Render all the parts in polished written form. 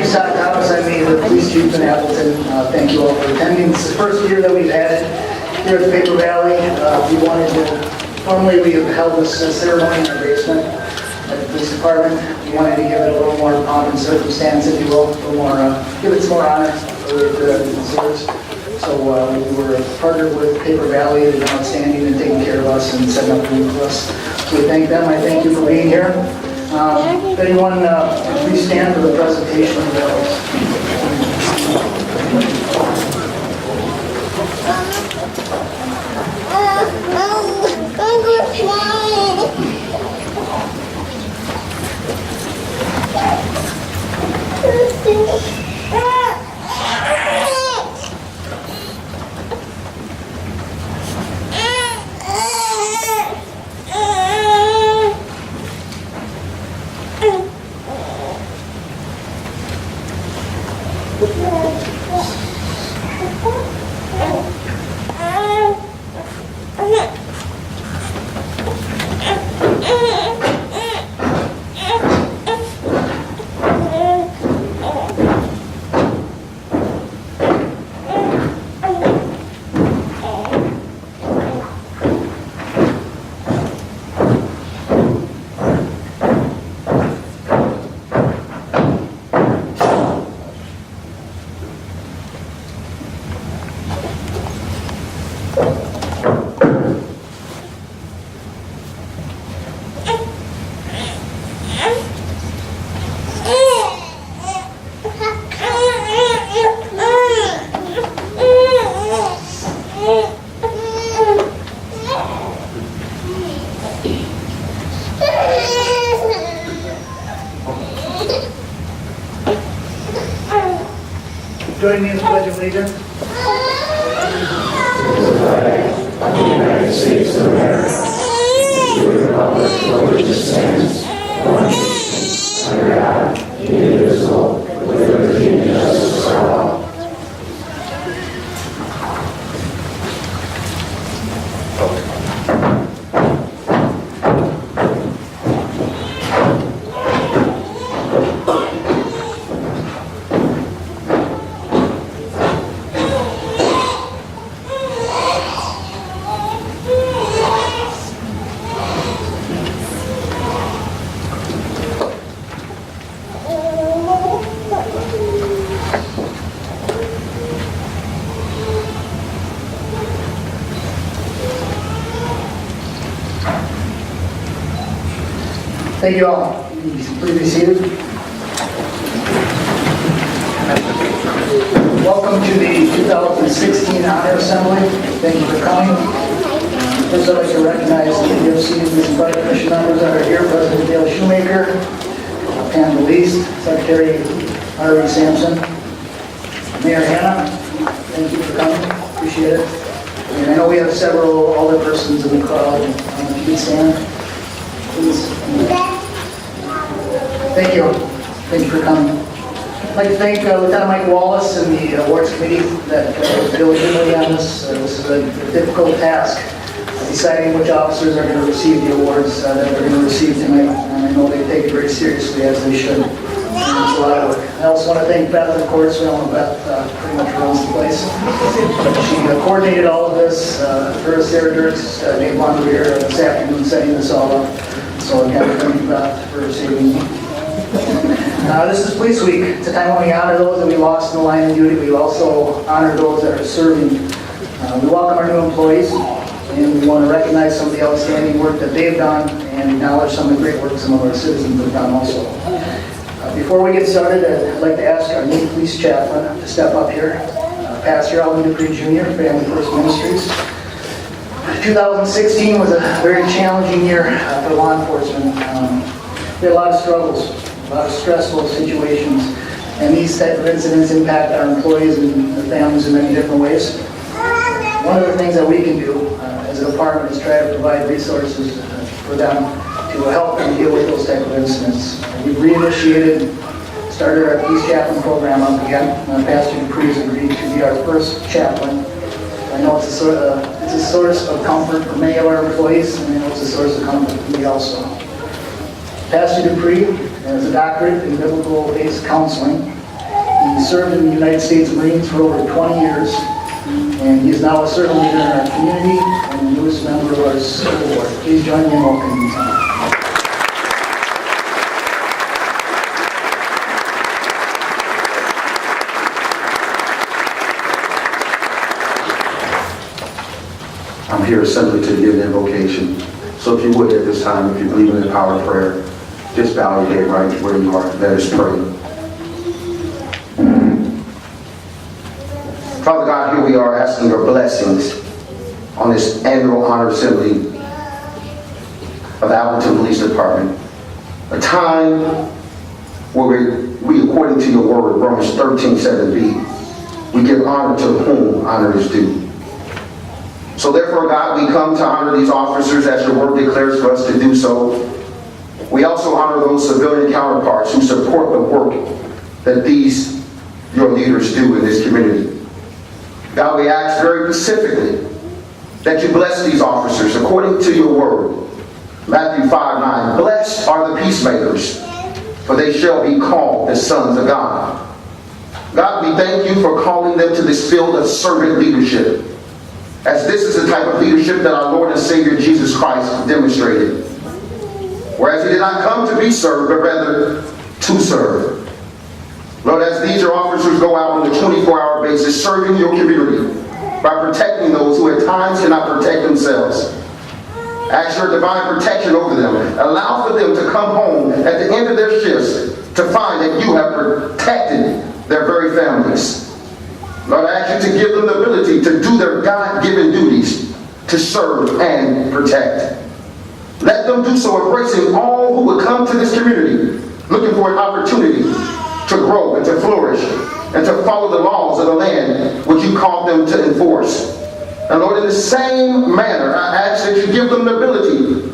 Scott Thomas. I'm the police chief in Appleton. Thank you all for attending. It's the first year that we've had it here at the Paper Valley. Normally we have held this ceremony in our basement at the police department. We wanted to give it a little more pomp and circumstance, if you will, a little more, give it some more honor for it deserves. So we were partnered with Paper Valley. They've been outstanding and taking care of us and setting up room for us. So we thank them. I thank you for being here. If anyone, please stand for the presentation of the bells. Join me in the Pledge of Allegiance. Of the United States of America, to the republic for which it stands, one nation, under God, indivisible, with liberty and justice for all. Thank you all. Please be seated. Welcome to the 2016 Honor Assembly. Thank you for coming. First, I'd like to recognize the DOC and the Fire Commission members that are here. President Dale Shoemaker, Pam DeLeast, Secretary Harvey Sampson, Mayor Hannah. Thank you for coming. Appreciate it. And I know we have several older persons in the crowd. If you could stand, please. Thank you. Thank you for coming. I'd like to thank Lieutenant Mike Wallace and the awards committee that was diligently on this. This is a difficult task, deciding which officers are going to receive the awards that they're going to receive tonight. And I know they take it very seriously, as they should. It's a lot of work. I also want to thank Beth, of course. We all know Beth pretty much runs the place. She coordinated all of this. Her, Sarah Dirks, Dave Bond were here this afternoon setting this all up. So again, thank you, Beth, for saving me. This is Police Week. It's a time when we honor those that we lost in the line of duty. We also honor those that are serving. We welcome our new employees, and we want to recognize some of the outstanding work that they've done and acknowledge some of the great work some of our citizens have done also. Before we get started, I'd like to ask our new police chaplain to step up here. Pastor Alvin Dupree Jr., Family First Ministries. 2016 was a very challenging year for law enforcement. We had a lot of struggles, a lot of stressful situations, and these type of incidents impact our employees and their families in many different ways. One of the things that we can do as a department is try to provide resources for them to help them deal with those type of incidents. We've reinitiated, started our police chaplain program up again. Pastor Dupree has agreed to be our first chaplain. I know it's a source of comfort for many of our employees, and I know it's a source of comfort for me also. Pastor Dupree has a doctorate in biblical-based counseling, He served in the United States Marines for over 20 years, and he is now a servant leader in our community and the newest member of our school board. Please join me in welcoming him. I'm here simply to give an invocation. So if you would at this time, if you believe in the power of prayer, just bow your head right where you are. Let us pray. Father God, here we are asking your blessings on this annual honor assembly of the Appleton Police Department. A time where we according to your word, Romans 13:7b, we give honor to whom honor is due. So therefore, God, we come to honor these officers as your word declares for us to do so. We also honor those civilian counterparts who support the work that these, your leaders, do in this community. God, we ask very specifically that you bless these officers according to your word. Matthew 5:9, blessed are the peacemakers, for they shall be called the sons of God. God, we thank you for calling them to this field of servant leadership, as this is the type of leadership that our Lord and Savior Jesus Christ demonstrated. Whereas he did not come to be served, but rather to serve. Lord, as these your officers go out on a 24-hour basis serving your community by protecting those who at times cannot protect themselves, ask your divine protection over them. Allow for them to come home at the end of their shifts to find that you have protected their very families. Lord, I ask you to give them the ability to do their God-given duties to serve and protect. Let them do so embracing all who would come to this community looking for an opportunity to grow and to flourish and to follow the laws of the land which you called them to enforce. And Lord, in the same manner, I ask that you give them the ability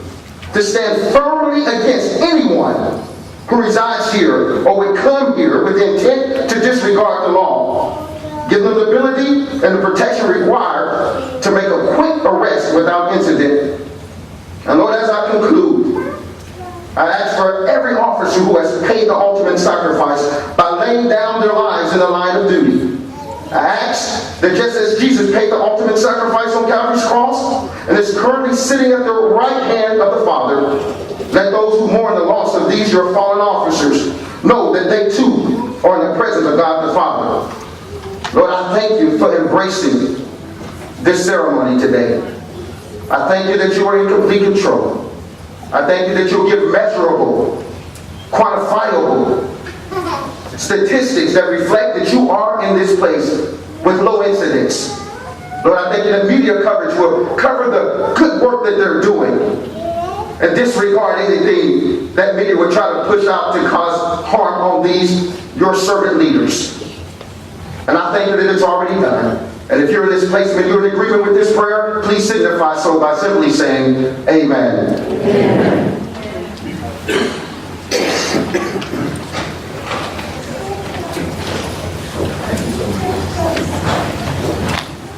to stand firmly against anyone who resides here or would come here with the intent to disregard the law. Give them the ability and the protection required to make a quick arrest without incident. And Lord, as I conclude, I ask for every officer who has paid the ultimate sacrifice by laying down their lives in the line of duty. I ask that just as Jesus paid the ultimate sacrifice on Calvary's cross and is currently sitting at the right hand of the Father, let those who mourn the loss of these your fallen officers know that they too are in the presence of God the Father. Lord, I thank you for embracing this ceremony today. I thank you that you are in complete control. I thank you that you'll give measurable, quantifiable statistics that reflect that you are in this place with low incidents. Lord, I thank you that media coverage will cover the good work that they're doing and disregard anything that media would try to push out to cause harm on these, your servant leaders. And I thank you that it's already done. And if you're in this place and you're in agreement with this prayer, please signify so by simply saying, Amen. Amen.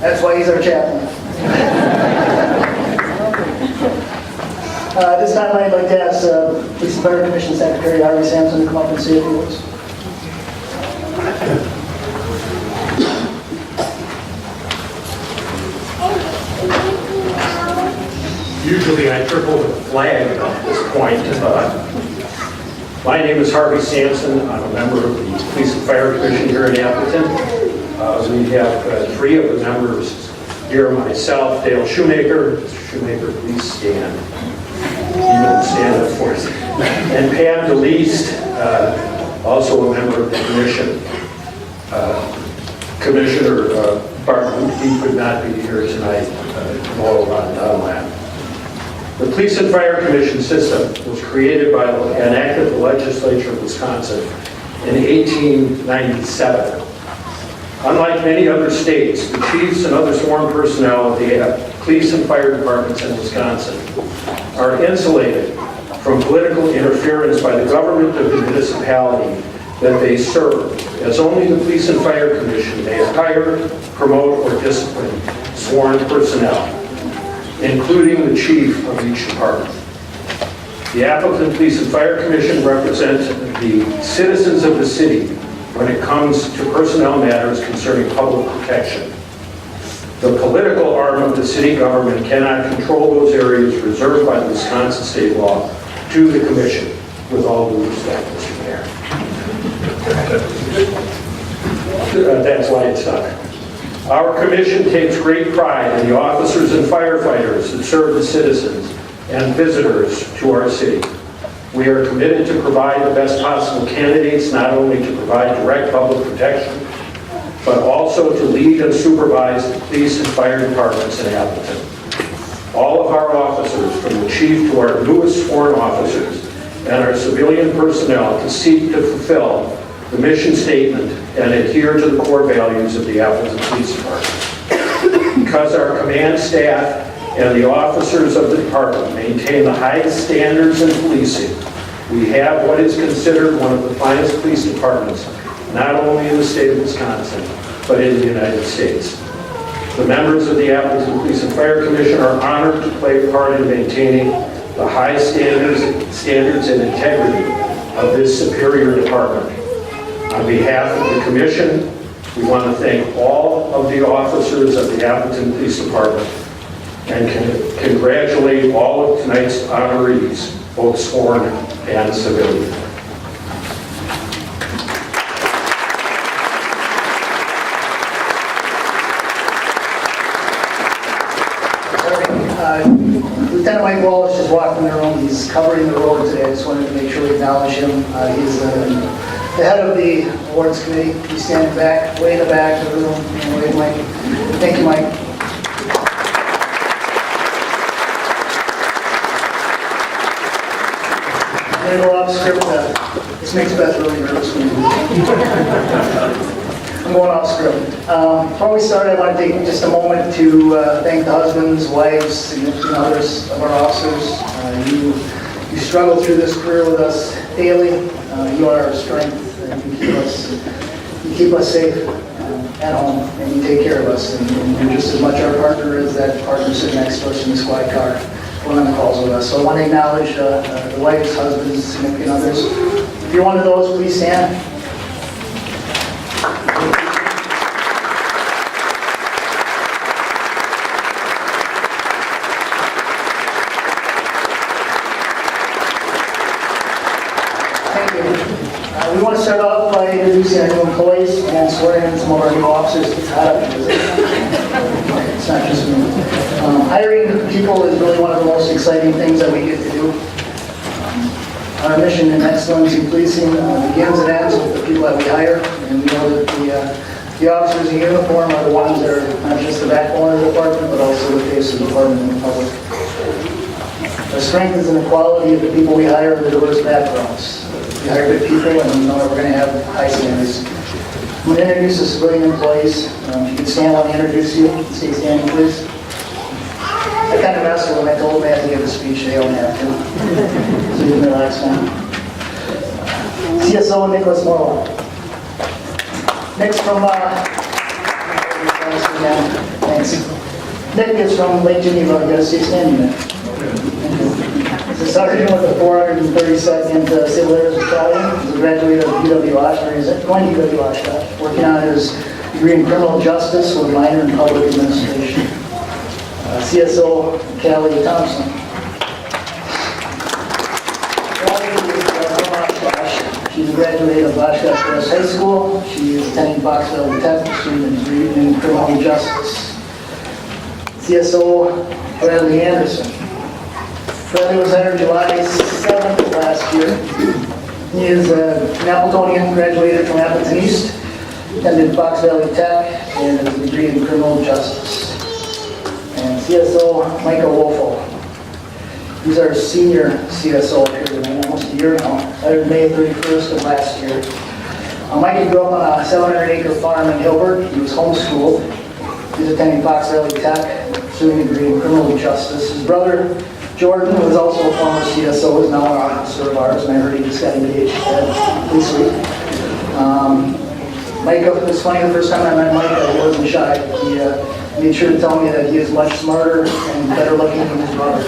That's why he's our chaplain. This time I'd like to ask Police and Fire Commission Secretary Harvey Sampson to come up and say a few words. Usually I triple the flag at this point. My name is Harvey Sampson. I'm a member of the Police and Fire Commission here in Appleton. We have three of the members here, myself, Dale Shoemaker. Mr. Shoemaker, please stand. You don't stand up for us. And Pam DeLeast, also a member of the commission. Commissioner Barton, he could not be here tonight. Tomorrow on Dunlap. The Police and Fire Commission system was created by an act of the legislature of Wisconsin in 1897. Unlike many other states, the chiefs and other sworn personnel of the police and fire departments in Wisconsin are insulated from political interference by the government of the municipality that they serve, as only the Police and Fire Commission may hire, promote, or discipline sworn personnel, including the chief of each department. The Appleton Police and Fire Commission represents the citizens of the city when it comes to personnel matters concerning public protection. The political arm of the city government cannot control those areas reserved by the Wisconsin state law to the commission, with all due respect, Mr. Mayor. That's why it's done. Our commission takes great pride in the officers and firefighters that serve the citizens and visitors to our city. We are committed to provide the best possible candidates, not only to provide direct public protection, but also to lead and supervise the police and fire departments in Appleton. All of our officers, from the chief to our newest sworn officers, and our civilian personnel to seek to fulfill the mission statement and adhere to the core values of the Appleton Police Department. Because our command staff and the officers of the department maintain the highest standards in policing, we have what is considered one of the finest police departments, not only in the state of Wisconsin, but in the United States. The members of the Appleton Police and Fire Commission are honored to play a part in maintaining the high standards and integrity of this superior department. On behalf of the commission, we want to thank all of the officers of the Appleton Police Department and congratulate all of tonight's honorees, both sworn and civilian. Lieutenant Mike Wallace is walking the room. He's covering the road today. I just wanted to make sure we acknowledge him. He's the head of the awards committee. He's standing back, way in the back of the room. Wave, Mike. Thank you, Mike. I'm going to go off script. This makes Beth really nervous when I'm going off script. Before we start, I want to take just a moment to thank the husbands, wives, significant others of our officers. You struggle through this career with us daily. You are our strength, and you keep us safe at home, and you take care of us. And you're just as much our partner as that partner sitting next to us in the squad car when on calls with us. So I want to acknowledge the wives, husbands, significant others. If you're one of those, please stand. We want to start off by introducing our new employees and swearing in some of our new officers. It's not just me. Hiring people is really one of the most exciting things that we get to do. Our mission in excellence in policing begins and ends with the people that we hire, and we know that the officers in uniform are the ones that are not just the backbone of the department, but also the face of the department in the public. Our strength is in the quality of the people we hire with diverse backgrounds. We hire good people, and we know that we're going to have high standards. I'm going to introduce the civilian employees. You can stand while I introduce you. Stay standing, please. I kind of messed with them. I told them they had to give a speech. They don't have to. So you can relax now. CSO Nicholas Morrow. Next from, thanks. Nick is from Lake Geneva. You got to stay standing there. He's a sergeant with the 432nd Civil Air Battalion. He's a graduate of UW Oshkosh, or he's going to UW Oshkosh, working on his degree in criminal justice with a minor in public administration. CSO Callie Thompson. Callie is from Oshkosh. She's a graduate of Oshkosh West High School. She is attending Foxville Tech, pursuing a degree in criminal justice. CSO Bradley Anderson. Bradley was hired July 7th of last year. He is an Appletonian, graduated from Appleton East, attended Fox Valley Tech, and has a degree in criminal justice. And CSO Michael Wolfo. He's our senior CSO here tonight, almost a year now. Hired May 31st of last year. Mike grew up on a 700-acre farm in Hilbert. He was homeschooled. He's attending Fox Valley Tech, pursuing a degree in criminal justice. His brother Jordan, who is also a former CSO, is now an officer of ours, and I heard he just got engaged at Police Week. Mike, it was funny, the first time I met Mike, I wasn't shy. He made sure to tell me that he is much smarter and better looking than his brother.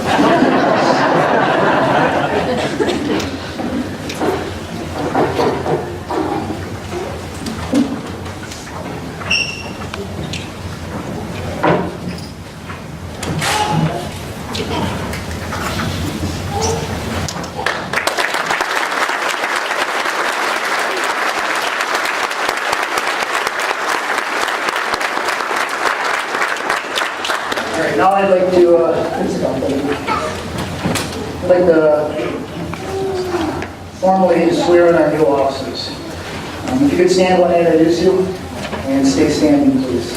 Now I'd like to formally swear in our new officers. If you could stand when I introduce you, and stay standing, please.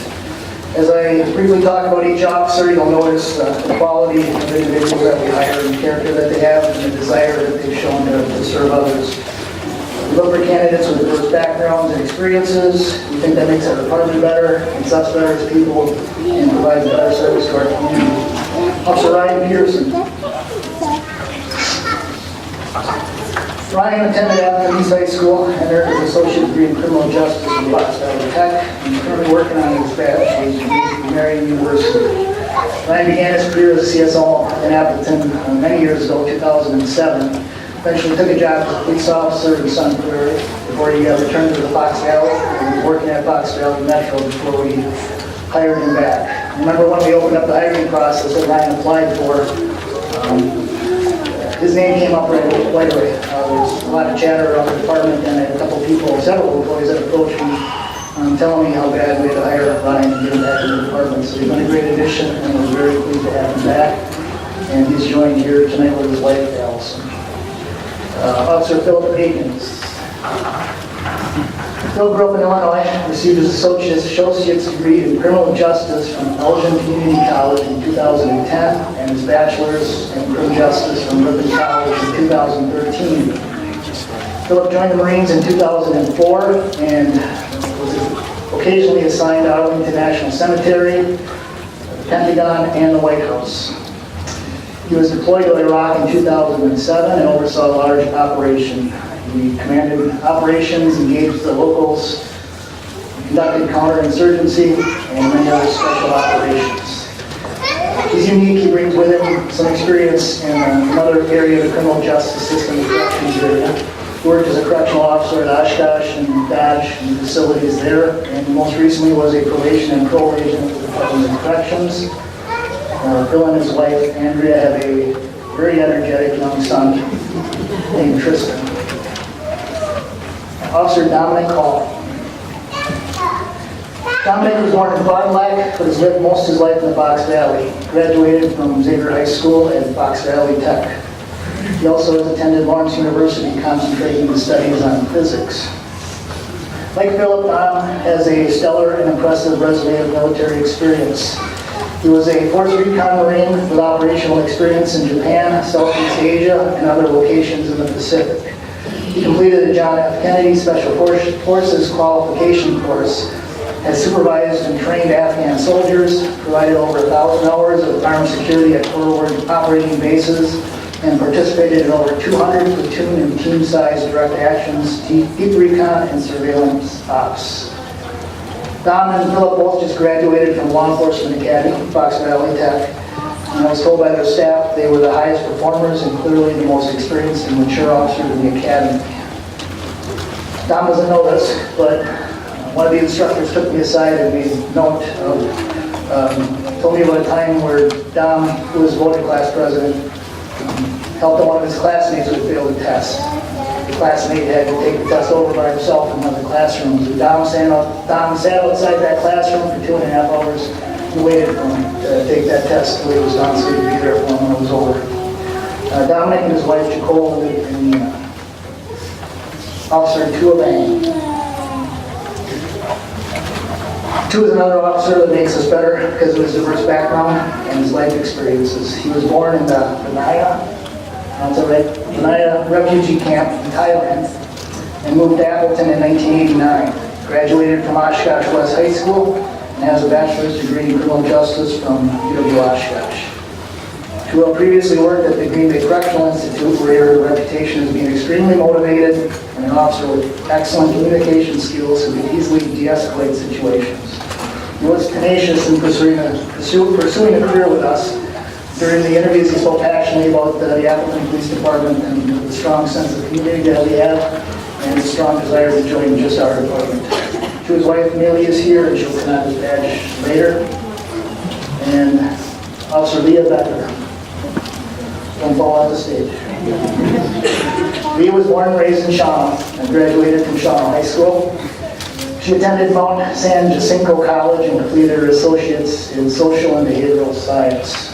As I briefly talk about each officer, you'll notice the quality of the individuals that we hire, and the character that they have, and the desire that they've shown to serve others. We look for candidates with diverse backgrounds and experiences. We think that makes our department better, makes us better as people, and provides better service to our community. Officer Ryan Peterson. Ryan attended Appleton Police High School and earned his associate degree in criminal justice from Fox Valley Tech. He's currently working on his bachelor's degree from Marion University. Ryan began his career as a CSO in Appleton many years ago, 2007. Eventually took a job as a police officer in Sun Prairie before he returned to the Fox Valley. He was working at Fox Valley Metro before we hired him back. I remember when we opened up the hiring process that Ryan applied for, his name came up right away. There was a lot of chatter around the department, and I had several employees that approached me telling me how bad we had to hire Ryan and get him back in the department. So he's been a great addition, and we're very pleased to have him back. And he's joined here tonight with his wife, Allison. Officer Philip Akins. Phil grew up in Illinois, received his associate's degree in criminal justice from Elgin Community College in 2010 and his bachelor's in criminal justice from Ripon College in 2013. Philip joined the Marines in 2004 and was occasionally assigned to Arlington National Cemetery, the Pentagon, and the White House. He was deployed to Iraq in 2007 and oversaw a large operation. He commanded operations, engaged the locals, conducted counterinsurgency, and many other special operations. He's unique. He brings with him some experience in another area of the criminal justice system, the corrections area. He worked as a correctional officer at Oshkosh and Dodge and facilities there, and most recently was a probation and parole agent for the Department of Corrections. Phil and his wife, Andrea, have a very energetic young son named Tristan. Officer Dominic Hall. Dominic was born in Fond du Lac, but has lived most of his life in the Fox Valley. Graduated from Xavier High School and Fox Valley Tech. He also has attended Lawrence University, concentrating his studies on physics. Like Philip, Dom has a stellar and impressive resume of military experience. He was a Force Recon Marine with operational experience in Japan, Southeast Asia, and other locations in the Pacific. He completed the John F. Kennedy Special Forces Qualification Course, has supervised and trained Afghan soldiers, provided over 1,000 hours of armed security at forward operating bases, and participated in over 200 platoon and team-sized direct actions, deep recon, and surveillance ops. Dom and Philip both just graduated from Law Enforcement Academy, Fox Valley Tech, and I was told by their staff they were the highest performers and clearly the most experienced and mature officers in the academy. Dom doesn't know this, but one of the instructors took me aside and made note of, told me about a time where Dom, who was voting class president, helped one of his classmates who failed a test. The classmate had to take the test over by himself in one of the classrooms. Dom sat outside that classroom for 2.5 hours and waited for him to take that test until he was done so he could be there for him when it was over. Dominic and his wife, Jacole, lived in Officer Tuabang. Tu is another officer that makes us better because of his diverse background and his life experiences. He was born in the Benaya refugee camp in Thailand and moved to Appleton in 1989. Graduated from Oshkosh West High School and has a bachelor's degree in criminal justice from UW Oshkosh. Tu previously worked at the Green Bay Correctional Institute, where he earned a reputation as being extremely motivated and an officer with excellent communication skills who could easily de-escalate situations. He was tenacious in pursuing a career with us. During the interviews, he spoke passionately about the Appleton Police Department and the strong sense of community that we have and the strong desire to join just our department. To his wife, Millie, is here, and she'll come out his badge later. And Officer Leah Becker. Don't fall off the stage. Leah was born and raised in Shawano and graduated from Shawano High School. She attended Mount San Jacinto College and completed her associates in social and behavioral science.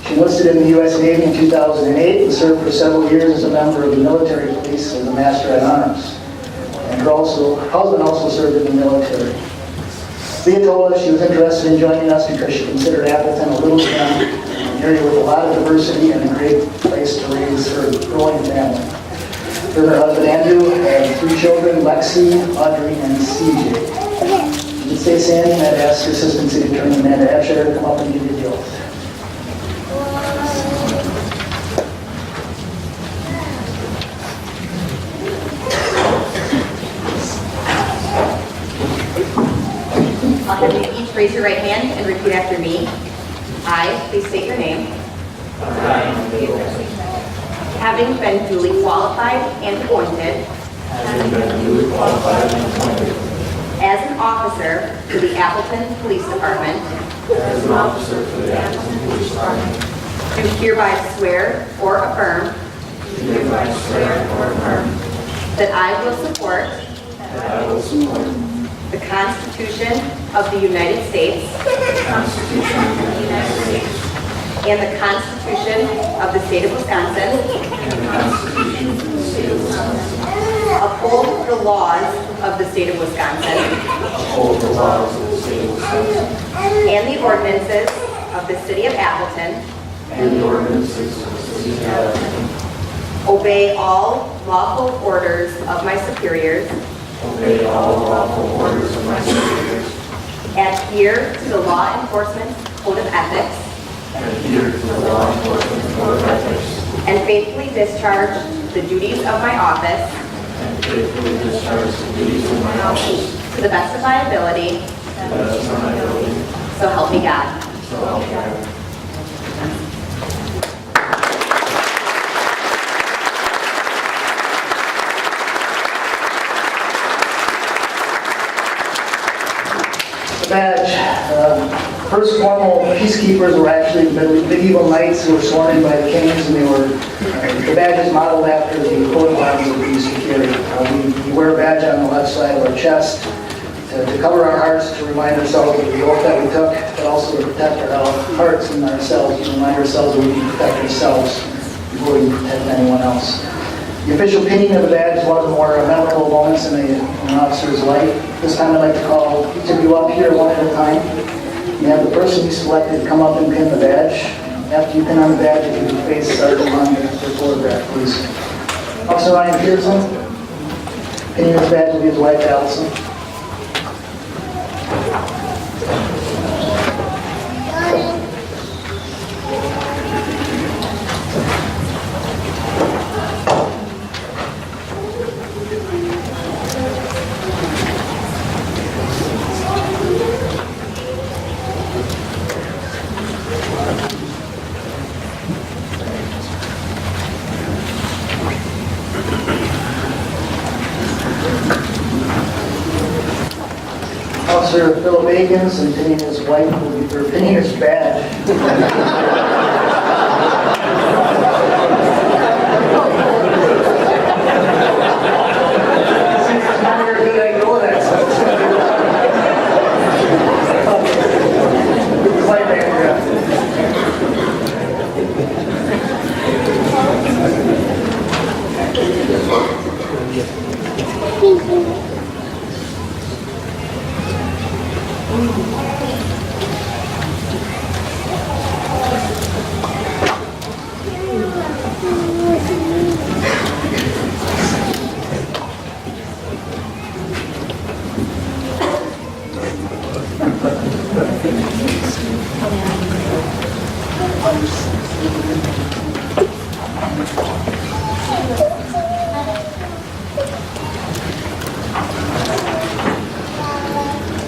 She enlisted in the U.S. Navy in 2008 and served for several years as a member of the military police as a master at arms. And her husband also served in the military. Leah told us she was interested in joining us because she considered Appleton a little town, an area with a lot of diversity and a great place to raise her growing family. Her and her husband Andrew had 3 children, Lexi, Audrey, and CJ. She did say, Sandy, and I'd ask your Assistant City Attorney Amanda Abshire to come up and give you the oath. I'll have you each raise your right hand and repeat after me. I, please state your name. Having been duly qualified and appointed as an officer for the Appleton Police Department, do hereby swear or affirm that I will support the Constitution of the United States and the Constitution of the State of Wisconsin, uphold the laws of the State of Wisconsin, and the ordinances of the City of Appleton, obey all lawful orders of my superiors, adhere to the law enforcement code of ethics, and faithfully discharge the duties of my office to the best of my ability, so help me God. The badge. First formal peacekeepers were actually medieval knights who were sworn in by the kings, and they were, the badge is modeled after the coat of arms that we used to carry. We wear a badge on the left side of our chest to cover our hearts, to remind ourselves of the oath that we took, but also to protect our hearts and ourselves, to remind ourselves that we can protect ourselves before we can protect anyone else. The official pinning of the badge is one of the more memorable moments in an officer's life. This time I'd like to call each of you up here one at a time. You have the person you selected come up and pin the badge. After you pin on the badge, if you could face Sergeant on your photograph, please. Officer Ryan Pearson, pinning his badge will be his wife, Allison. Officer Philip Akins and pinning his wife will be, or pinning his badge.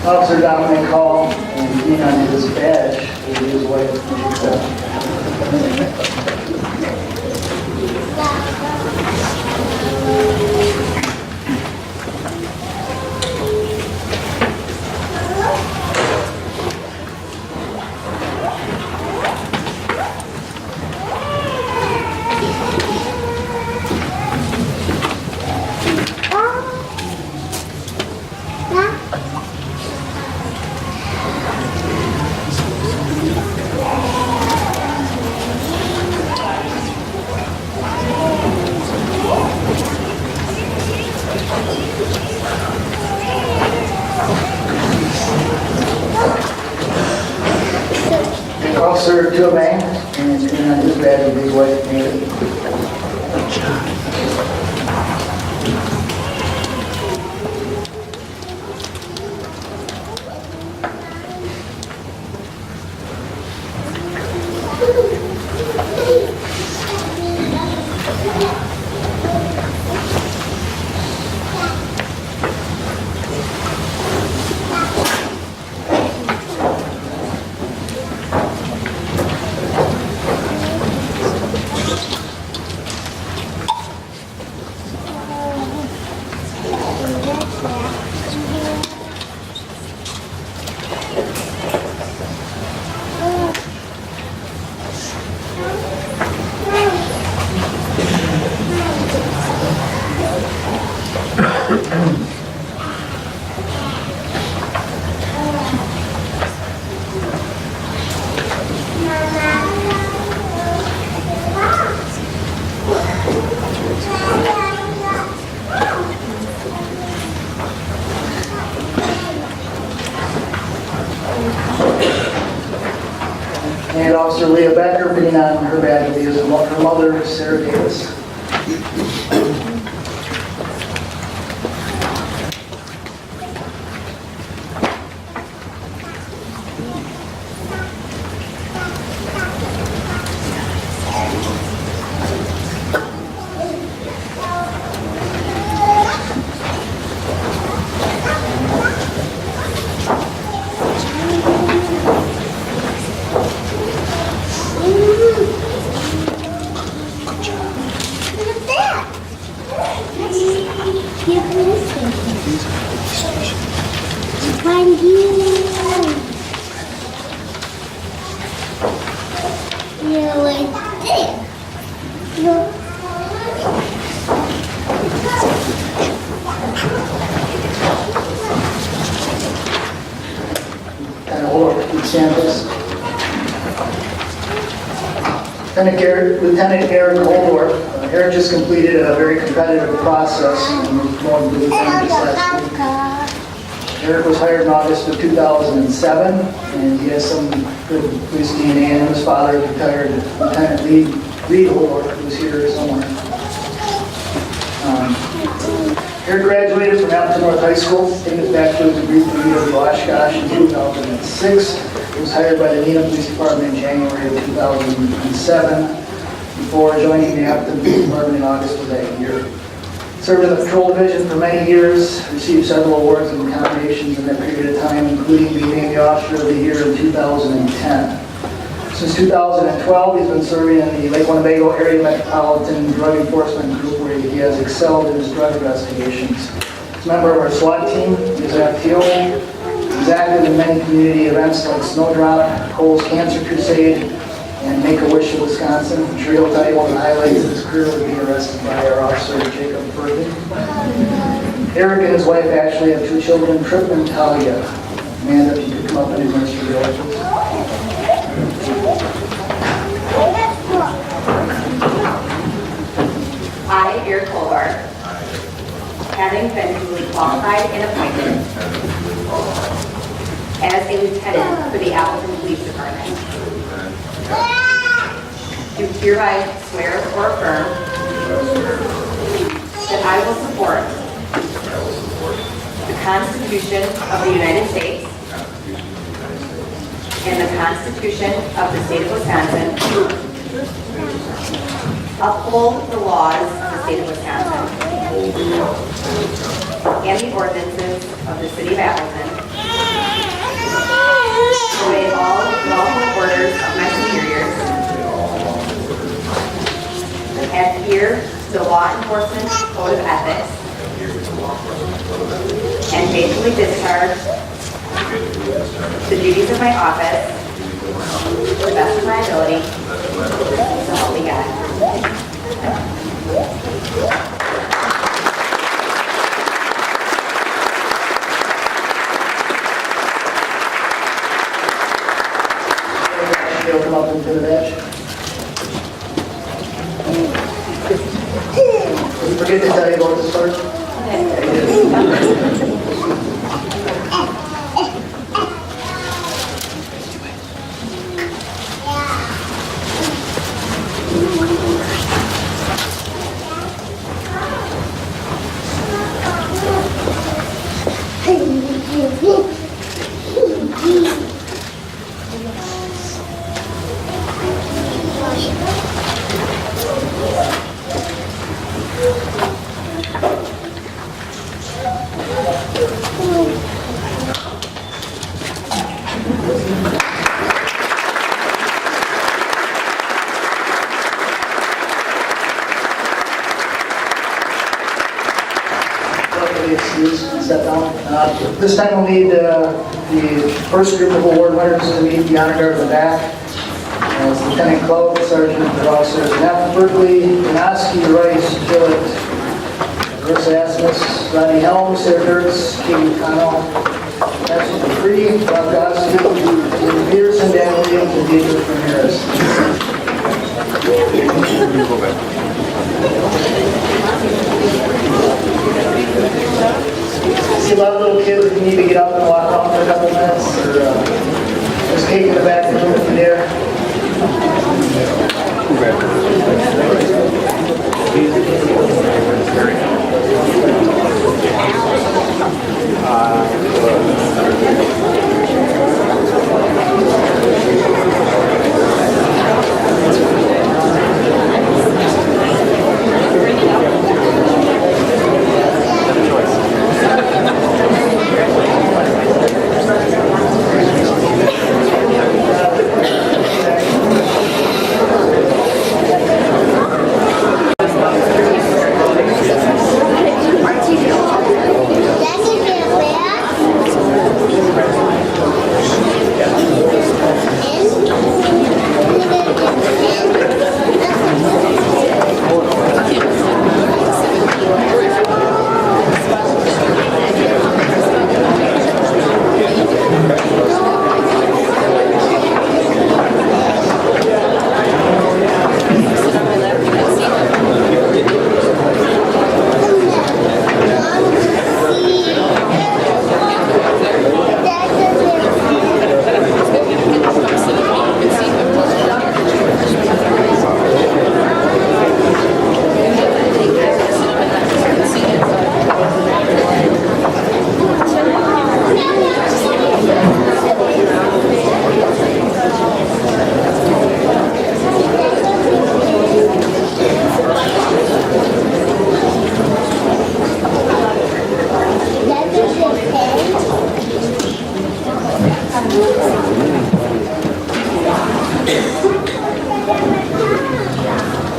Officer Dominic Hall, and pinning on his badge will be his wife. Officer Tuamang, and it's been on his badge with his wife, Mary. And Officer Leah Becker, being on her badge with his her mother, Sarah Davis. Find you. You're like this. You're Kind of hold up to samples. Lieutenant Eric Holdorf. Eric just completed a very competitive process and was promoted to lieutenant this last week. Eric was hired in August of 2007, and he has some good police DNA, and his father is retired Lieutenant Reed Holdorf, who's here somewhere. Eric graduated from Appleton North High School, taking his bachelor's degree from UW Oshkosh in 2006. He was hired by the Police Department in January of 2007 before joining the Appleton Police Department in August of that year. Served in the Patrol Division for many years, received several awards and commendations in that period of time, including being named the Officer of the Year in 2010. Since 2012, he's been serving in the Lake Winnebago Area Metropolitan Drug Enforcement Group, where he has excelled in his drug investigations. He's a member of our SWAT team, he's FTO. He's active in many community events like Snowdrop, Cole's Cancer Crusade, and Make-A-Wish of Wisconsin. I'm sure he'll tell you one of the highlights of his career would be arrested by our officer, Jacob Ferguson. Eric and his wife actually have two children, Tripp and Talia. Amanda, if you could come up and administer the oath, please. I, Eric Holbart, having been duly qualified and appointed as a lieutenant for the Appleton Police Department, do hereby swear or affirm that I will support the Constitution of the United States and the Constitution of the State of Wisconsin, uphold the laws of the State of Wisconsin and the ordinances of the City of Appleton, obey all lawful orders of my superiors, adhere to the law enforcement code of ethics, and faithfully discharge the duties of my office to the best of my ability, so help me God. You'll come up into the badge. Did you forget to tell you about this first? This time we'll need the first group of award winners to meet the honor guard in the back. It's Lieutenant Cloud, Sergeant of Officers Neff Berkeley, Janoski, Rice, Gillett, Marissa Asmus, Ronnie Helms, Sarah Kurtz, Katie Connell, Ashley Dupree, Rob Gossett, Jim Peterson, Dan Williams, and David Ramirez. See a lot of little kids who need to get up and walk around for a couple minutes, or just take in the back room if you're there.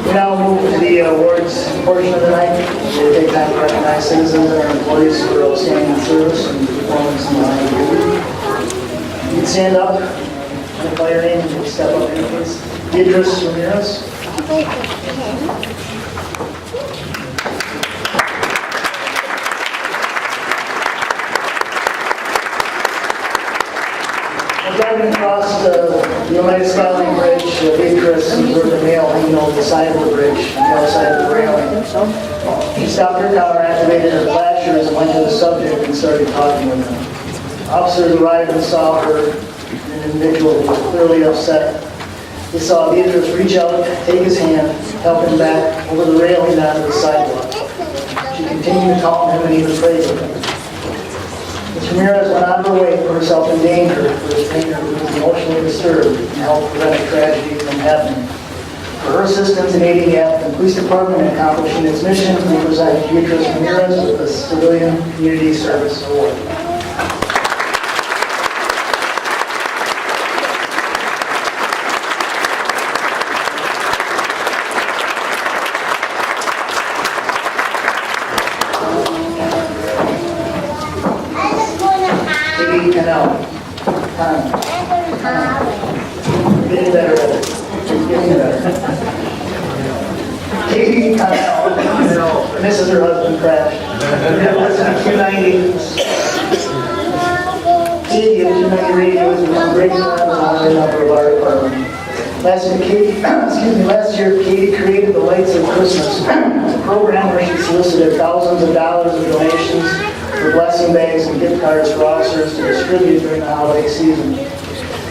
We now move to the awards portion of the night. We'll take time to recognize citizens and our employees for outstanding service and performance in the line of duty. You can stand up, identify your name, and step up here, please. Beatrice Ramirez. Driving across the United Skyline Bridge, Beatrice heard the male hanging over the side of the bridge, on the other side of the railing. She stopped her car, activated her flashers, and went to the subject and started talking with him. Officers arrived and saw her, an individual who was clearly upset. They saw Beatrice reach out, take his hand, help him back over the railing onto the sidewalk. She continued to calm him and even prayed with him. Ms. Ramirez went on her way, put herself in danger for his trainer who was emotionally disturbed and helped prevent a tragedy from happening. For her assistance in aiding the Appleton Police Department in accomplishing its mission, we present Beatrice Ramirez with the Civilian Community Service Award. Getting better at it. Getting better. Katie Connell, this is her husband crashed. Listen to 290. Katie at 290 radios is on breaking on the number of our department. Last year, Katie created the Lights of Christmas, a program where she solicited thousands of dollars of donations for blessing bags and gift cards for officers to distribute during the holiday season.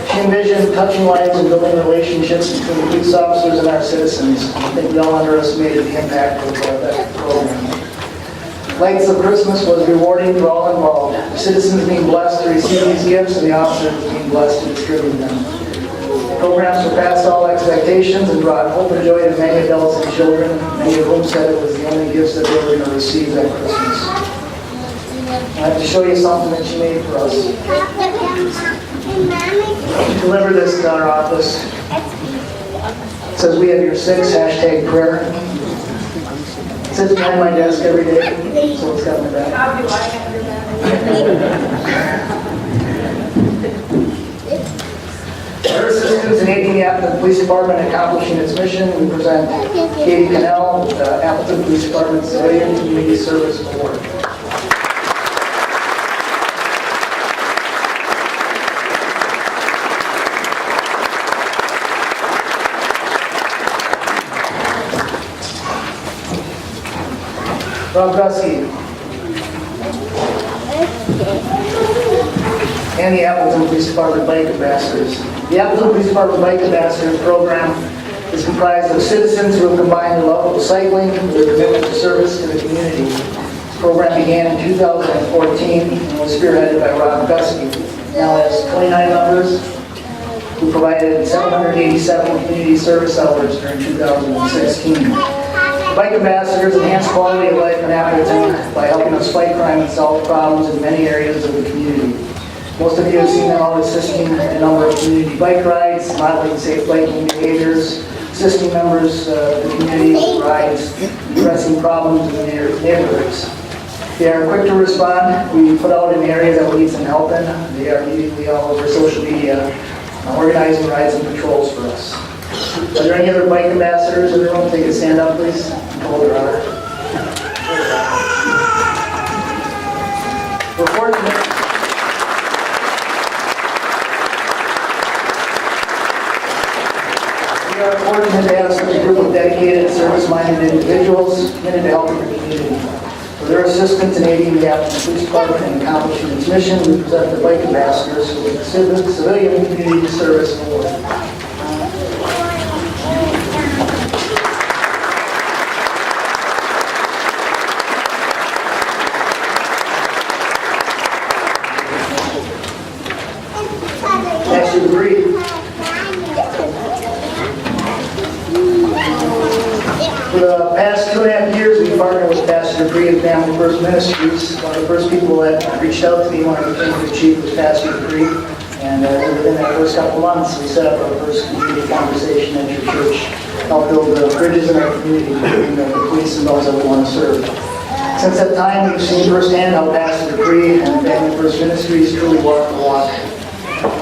She envisioned touching lives and building relationships between police officers and our citizens. I think we all underestimated the impact of that program. Lights of Christmas was rewarding for all involved. The citizens being blessed to receive these gifts and the officers being blessed to distribute them. The program surpassed all expectations and brought hope and joy to many adults and children, many of whom said it was the only gifts that they were going to receive that Christmas. I have to show you something that she made for us. She delivered this to our office. It says, "We have your 6, #prayer." Sits behind my desk every day, so it's got my back. I'll be watching every day. Our assistance in aiding the Appleton Police Department in accomplishing its mission, we present Katie Cannell, the Appleton Police Department Civilian Community Service Award. Rob Gusky. And the Appleton Police Department Bike Ambassadors. The Appleton Police Department Bike Ambassadors program is comprised of citizens who have combined their love of cycling with their commitment to service to the community. This program began in 2014 and was spearheaded by Rob Gusky. Now has 29 members who provided 787 community service hours during 2016. Bike ambassadors enhance quality of life in Appleton by helping us fight crime and solve problems in many areas of the community. Most of you have seen them all assisting in a number of community bike rides, modeling safe biking behaviors, assisting members of the community rides, addressing problems in their neighborhoods. They are quick to respond. We put out an area that we need some help in. They are immediately all over social media, organizing rides and patrols for us. Are there any other bike ambassadors in the room? Take a stand up, please. Hold their honor. We're fortunate. We are fortunate to have such a group of dedicated, service-minded individuals committed to helping the community. For their assistance in aiding the Appleton Police Department in accomplishing its mission, we present the bike ambassadors with the Civilian Community Service Award. Pastor Debris. For the past 2.5 years, we've partnered with Pastor Debris and Family First Ministries. One of the first people that reached out to me when I became the chief was Pastor Debris. And within that first couple months, we set up our first community conversation at your church. Help build bridges in our community between the police and those that we want to serve. Since that time, we've seen firsthand how Pastor Debris and Family First Ministries truly walk the walk.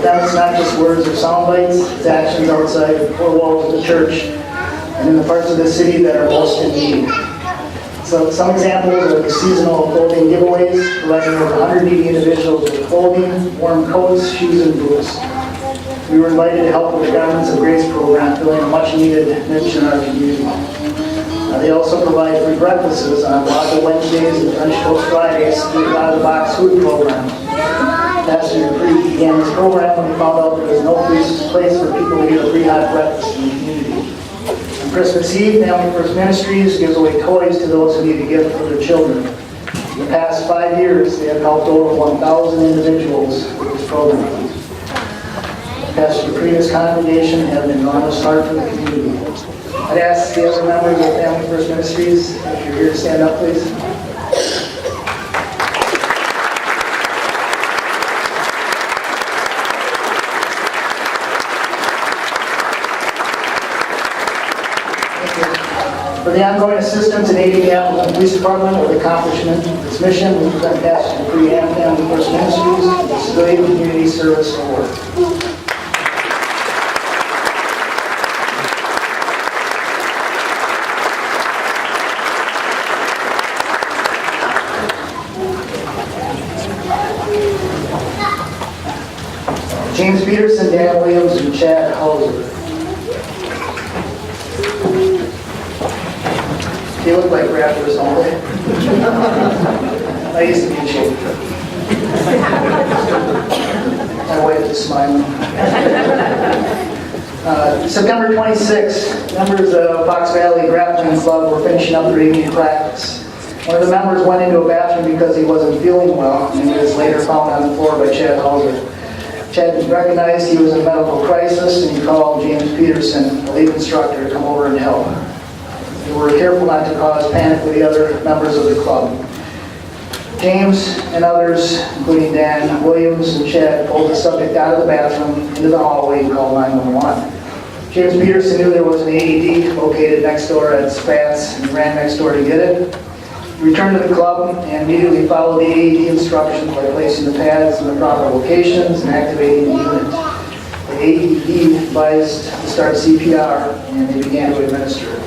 That's not just words or sound bites, it's actions outside the four walls of the church and in the parts of the city that are most in need. So some examples are the seasonal clothing giveaways, providing over 180 individuals with clothing, warm coats, shoes, and boots. We were invited to help with the Garments of Grace program, filling a much-needed niche in our community. They also provide free breakfasts on Lager Wednesdays and French Toast Fridays through the out-of-the-box food program. Pastor Debris began this program when he found out there was no place for people to get a free hot breakfast in the community. On Christmas Eve, Family First Ministries gives away toys to those who need a gift for their children. In the past 5 years, they have helped over 1,000 individuals with this program. Pastor Debris and his congregation have an enormous heart for the community. I'd ask the other members of Family First Ministries, if you're here to stand up, please. For the ongoing assistance in aiding the Appleton Police Department with accomplishment of its mission, we present Pastor Debris and Family First Ministries with the Civilian Community Service Award. James Peterson, Dan Williams, and Chad Hauser. They look like rappers, don't they? I used to be in shape. My wife is smiling. September 26th, members of Fox Valley Grappling Club were finishing up their evening practice. One of the members went into a bathroom because he wasn't feeling well, and he was later found on the floor by Chad Hauser. Chad recognized he was in a medical crisis, and he called James Peterson, the lead instructor, to come over and help. They were careful not to cause panic with the other members of the club. James and others, including Dan Williams and Chad, pulled the subject out of the bathroom into the hallway and called 911. James Peterson knew there was an AED located next door at Spats and ran next door to get it. He returned to the club and immediately followed the AED instructions by placing the pads in the proper locations and activating the unit. The AED advised to start CPR and they began to administer it.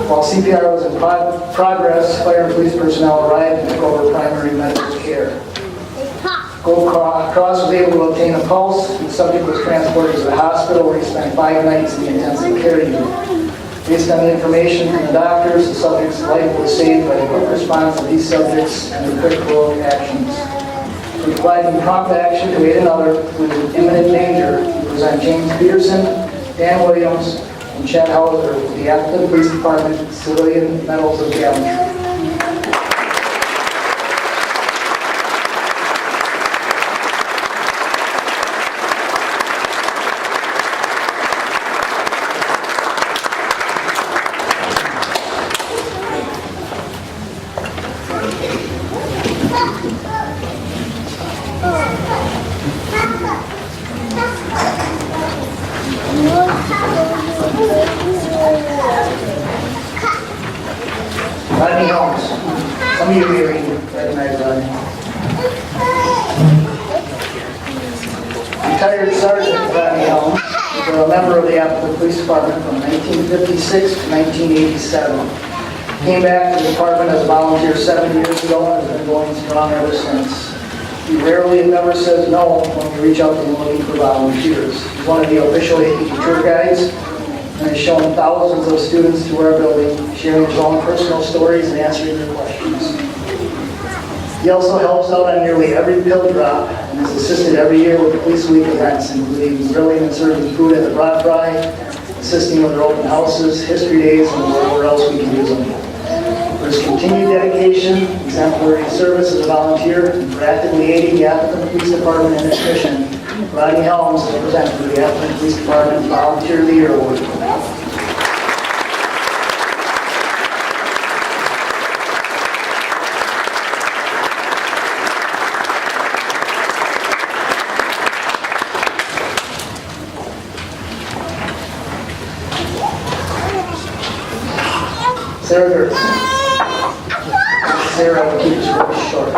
While CPR was in progress, fire and police personnel arrived and took over primary medical care. Gold Cross was able to obtain a pulse, and the subject was transported to the hospital where he spent 5 nights in the intensive care unit. Based on the information from the doctors, the subject's life was saved by the quick response of these subjects and the quick heroic actions. For providing prompt action to aid another who is in imminent danger, we present James Peterson, Dan Williams, and Chad Hauser with the Appleton Police Department Civilian Medals of Gallantry. Rodney Holmes. Some of you may recognize Rodney. Retired Sergeant Rodney Holmes was a member of the Appleton Police Department from 1956 to 1987. Came back to the department as a volunteer 7 years ago and has been going strong ever since. He rarely and never says no when we reach out to him looking for volunteers. He's one of the official APT tour guides and has shown thousands of students to our building, sharing his own personal stories and answering their questions. He also helps out on nearly every pill drop and is assisted every year with Police Week events, including grilling and serving food at the Broad Fry, assisting with their open houses, history days, and wherever else we can use them. For his continued dedication, exemplary service as a volunteer, and for actively aiding the Appleton Police Department in its mission, Rodney Helms is presented with the Appleton Police Department Volunteer of the Year Award. Sarah Gertz. Sarah will keep this really short.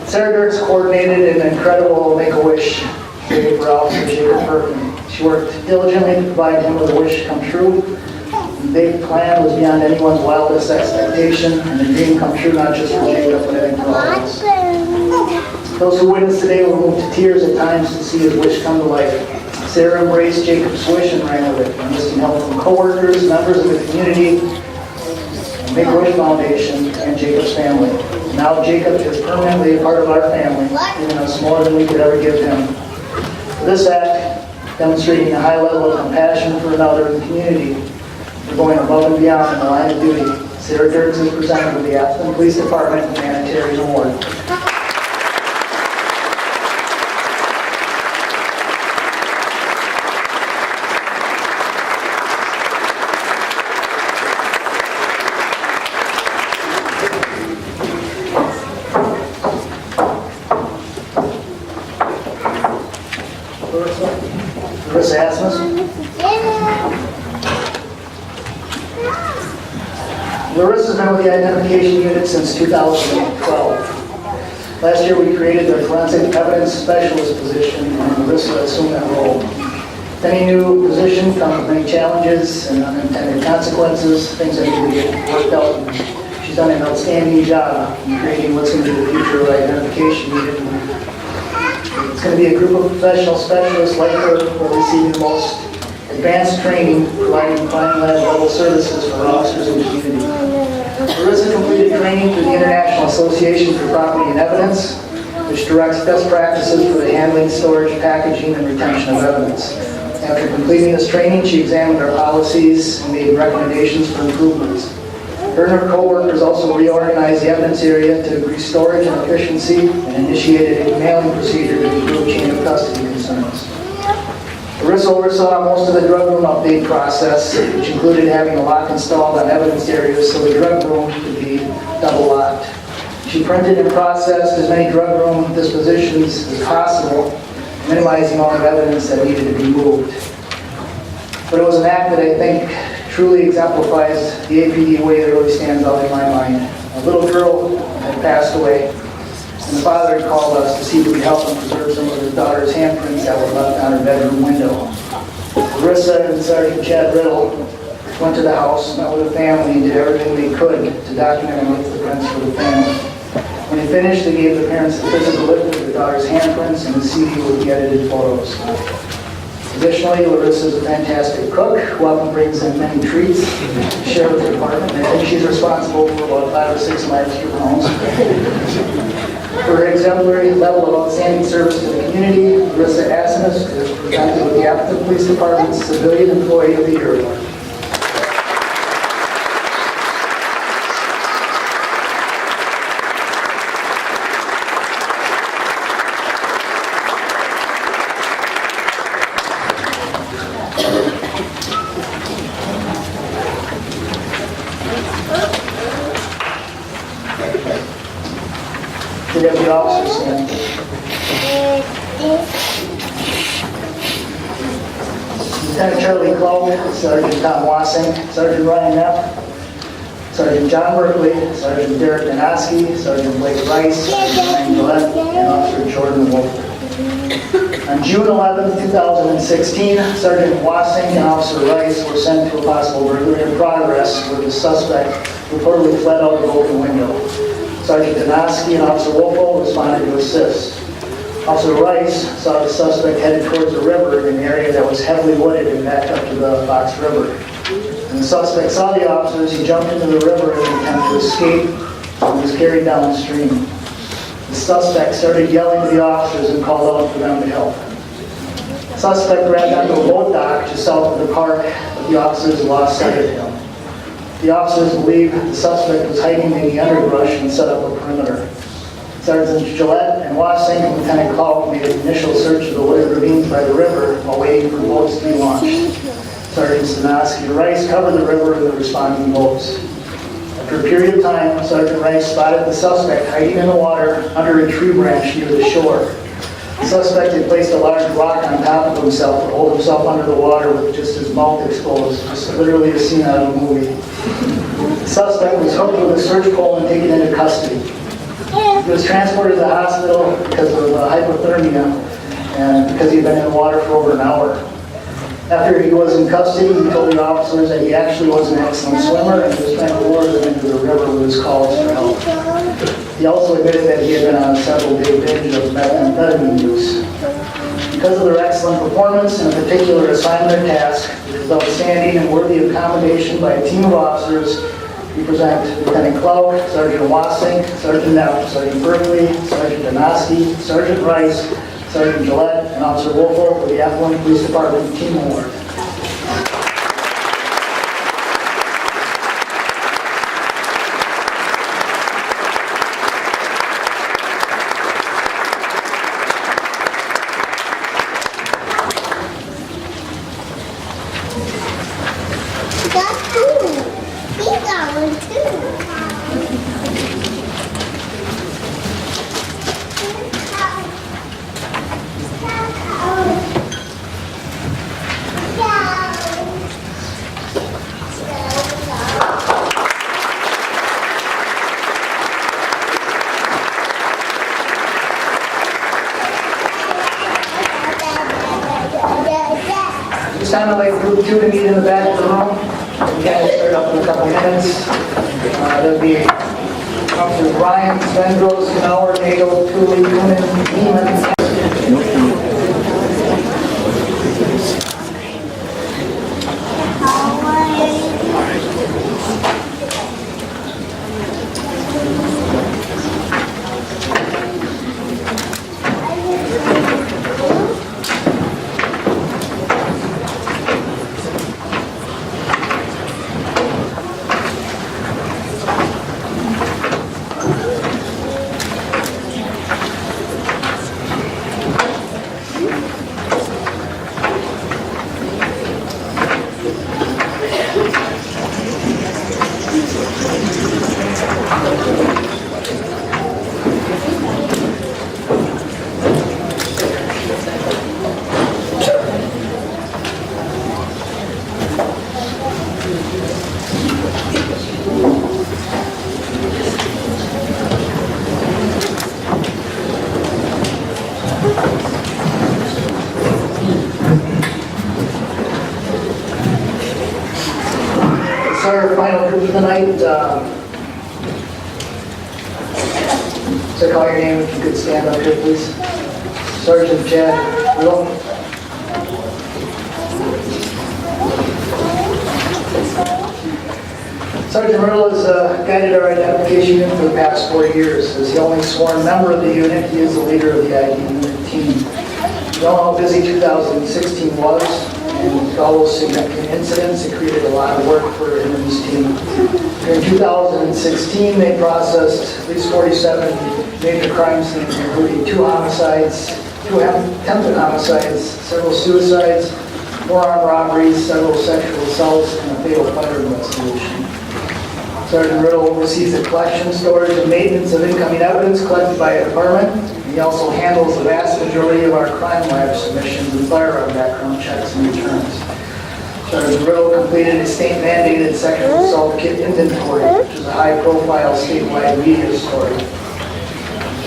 Sarah Gertz coordinated an incredible Make-A-Wish tribute for Officer Jacob Perkin. She worked diligently to provide him with a wish come true. The big plan was beyond anyone's wildest expectation, and the dream come true not just for Jacob, but I think for all of us. Those who witnessed today were moved to tears at times to see his wish come to life. Sarah embraced Jacob's wish and ran with it, enlisting help from co-workers, members of the community, the Make-A-Wish Foundation, and Jacob's family. Now Jacob is permanently a part of our family, giving us more than we could ever give him. For this act, demonstrating a high level of compassion for another in the community, we're going above and beyond in the line of duty. Sarah Gertz is presented with the Appleton Police Department Humanitarian Award. Larissa Asmus. Larissa's been with the identification unit since 2012. Last year we created the forensic evidence specialist position and Larissa assumed that role. With any new position comes with many challenges and unintended consequences, things that need to get worked out. She's done an outstanding job in creating what's going to be the future of the identification unit. It's going to be a group of professional specialists like her who are receiving the most advanced training, providing crime lab level services for officers in the community. Larissa completed training through the International Association for Property and Evidence, which directs best practices for the handling, storage, packaging, and retention of evidence. After completing this training, she examined our policies and made recommendations for improvements. Her and her co-workers also reorganized the evidence area to increase storage and efficiency and initiated a mailing procedure to improve chain of custody concerns. Larissa oversaw most of the drug room update process, which included having a lock installed on evidence areas so the drug room could be double locked. She printed and processed as many drug room dispositions as possible minimize the amount of evidence that needed to be moved. But it was an act that I think truly exemplifies the APD way that really stands out in my mind. A little girl had passed away, and the father had called us to see if we could help him preserve some of his daughter's handprints that were left on her bedroom window. Larissa and Sergeant Chad Riddle went to the house, met with the family, and did everything they could to document and look the prints for the family. When they finished, they gave the parents a physical lift of their daughter's handprints and a CD with the edited photos. Additionally, Larissa is a fantastic cook who often brings in many treats to share with her department. I think she's responsible for about 5 or 6 lobster pounds. For her exemplary level of outstanding service to the community, Larissa Asimus is presented with the Appleton Police Department Civilian Employee of the Year Award. The deputy officers stand. Lieutenant Charlie Clough, Sergeant Tom Wassing, Sergeant Ryan Knapp, Sergeant John Berkeley, Sergeant Derek Danoski, Sergeant Blake Rice, Sergeant Ryan Gillette, and Officer Jordan Wolf. On June 11, 2016, Sergeant Wassing and Officer Rice were sent to a possible burglary in progress where the suspect reportedly fled out the open window. Sergeant Danoski and Officer Wolfo responded to assist. Officer Rice saw the suspect headed towards the river in an area that was heavily wooded and backed up to the Fox River. When the suspect saw the officers, he jumped into the river in an attempt to escape and was carried downstream. The suspect started yelling to the officers and called out for them to help. The suspect grabbed onto a boat dock just south of the park, but the officers lost sight of him. The officers believed the suspect was hiding in the underbrush and set up a perimeter. Sergeants Gillette and Wassing and Lieutenant Clough made an initial search of the wooded ravines by the river while waiting for boats to be launched. Sergeants Danoski and Rice covered the river with the responding boats. After a period of time, Sergeant Rice spotted the suspect hiding in the water under a tree branch near the shore. The suspect had placed a large rock on top of himself to hold himself under the water with just his mouth exposed, just literally a scene out of a movie. The suspect was hooked with a search pole and taken into custody. He was transported to the hospital because of hypothermia and because he had been in the water for over an hour. After he was in custody, he told the officers that he actually was an excellent swimmer and was trying to lure them into the river with his calls for help. He also admitted that he had been on a several-day binge of methamphetamine use. Because of their excellent performance and a particular assignment or task, which was outstanding and worthy of commendation by a team of officers, we present Lieutenant Clough, Sergeant Wassing, Sergeant Knapp, Sergeant Berkeley, Sergeant Danoski, Sergeant Rice, Sergeant Gillette, and Officer Wolfo for the Appleton Police Department Team Award. It's time to like group 2 to meet in the back of the room. Again, we'll start up in a couple minutes. There'll be Officers Ryan, Svendros, Knauer, Nagel, Cooley, Noonan, Neiman. So call your name, if you could stand up here, please. Sergeant Chad Riddle. Sergeant Riddle has guided our identification unit for the past 4 years. As the only sworn member of the unit, he is the leader of the ID unit team. We know how busy 2016 was, and with all those significant incidents, it created a lot of work for him and his team. During 2016, they processed at least 47 major crime scenes, including 2 homicides, 2 attempted homicides, several suicides, 4 armed robberies, several sexual assaults, and a fatal fire investigation. Sergeant Riddle oversees the collection, storage, and maintenance of incoming evidence collected by a department. He also handles the vast majority of our crime lab submissions and firearm background checks and returns. Sergeant Riddle completed a state-mandated sexual assault kit inventory, which is a high-profile statewide media story.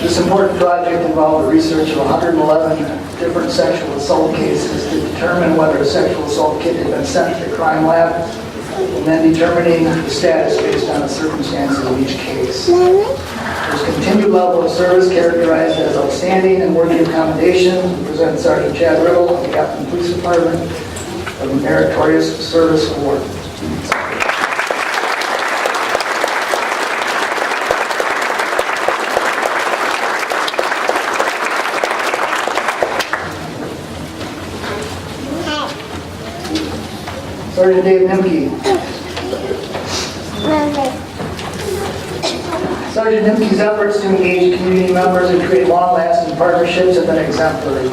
This important project involved the research of 111 different sexual assault cases to determine whether a sexual assault kit had been sent to the crime lab, and then determining the status based on the circumstances of each case. There's continued level of service characterized as outstanding and worthy of commendation. We present Sergeant Chad Riddle of the Appleton Police Department of the Meritorious Service Award. Sergeant Dave Nimke. Sergeant Nimke's efforts to engage community members and create long-lasting partnerships have been exemplary.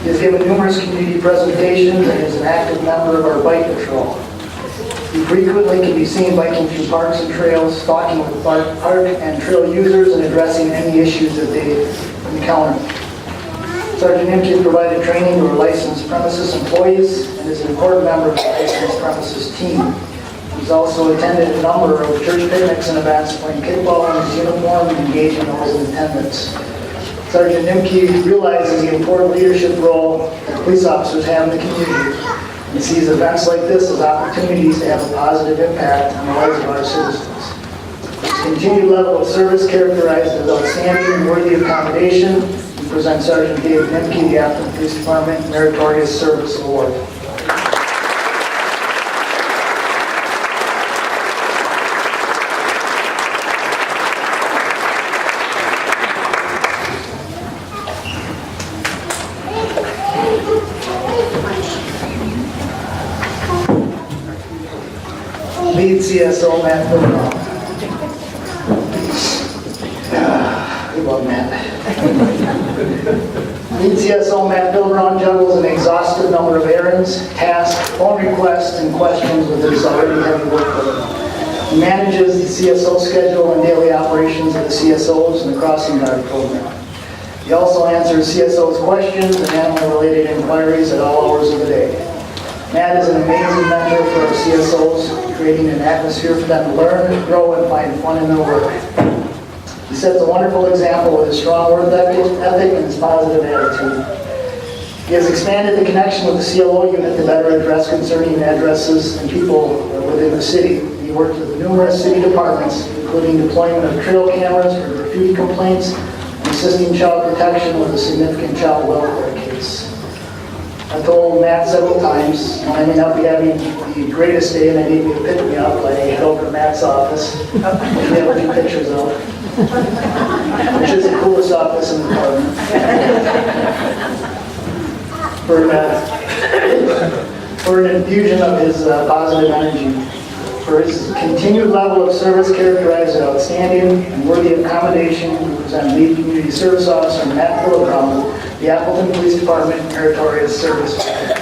He has given numerous community presentations and is an active member of our bike patrol. He frequently can be seen biking through parks and trails, talking with park and trail users, and addressing any issues that they encounter. Sergeant Nimke has provided training to our licensed premises employees and is an important member of the licensed premises team. He's also attended a number of church picnics and events, playing kickball in his uniform and engaging those in attendance. Sergeant Nimke realizes the important leadership role that police officers have in the community and sees events like this as opportunities to have a positive impact on the lives of our citizens. His continued level of service characterized as outstanding and worthy of commendation. We present Sergeant Dave Nimke, the Appleton Police Department Meritorious Service Award. Lead CSO Matt Bilbron. We love Matt. Lead CSO Matt Bilbron juggles an exhaustive number of errands, tasks, phone requests, and questions with his already heavy workload. He manages the CSO schedule and daily operations of the CSOs and the crossing guard program. He also answers CSOs' questions and animal-related inquiries at all hours of the day. Matt is an amazing mentor for our CSOs, creating an atmosphere for them to learn, grow, and find fun in their work. He sets a wonderful example with his strong work ethic and his positive attitude. He has expanded the connection with the CLO unit to better address concerning addresses and people within the city. He worked with numerous city departments, including deployment of trail cameras for graffiti complaints and assisting child protection with a significant child welfare case. I told Matt several times, I may not be having the greatest day and I need me to pick me up, I head over to Matt's office, which we have a few pictures of, which is the coolest office in the department. For an infusion of his positive energy, for his continued level of service characterized as outstanding and worthy of commendation, we present Lead Community Service Officer Matt Bilbron, the Appleton Police Department Meritorious Service Award.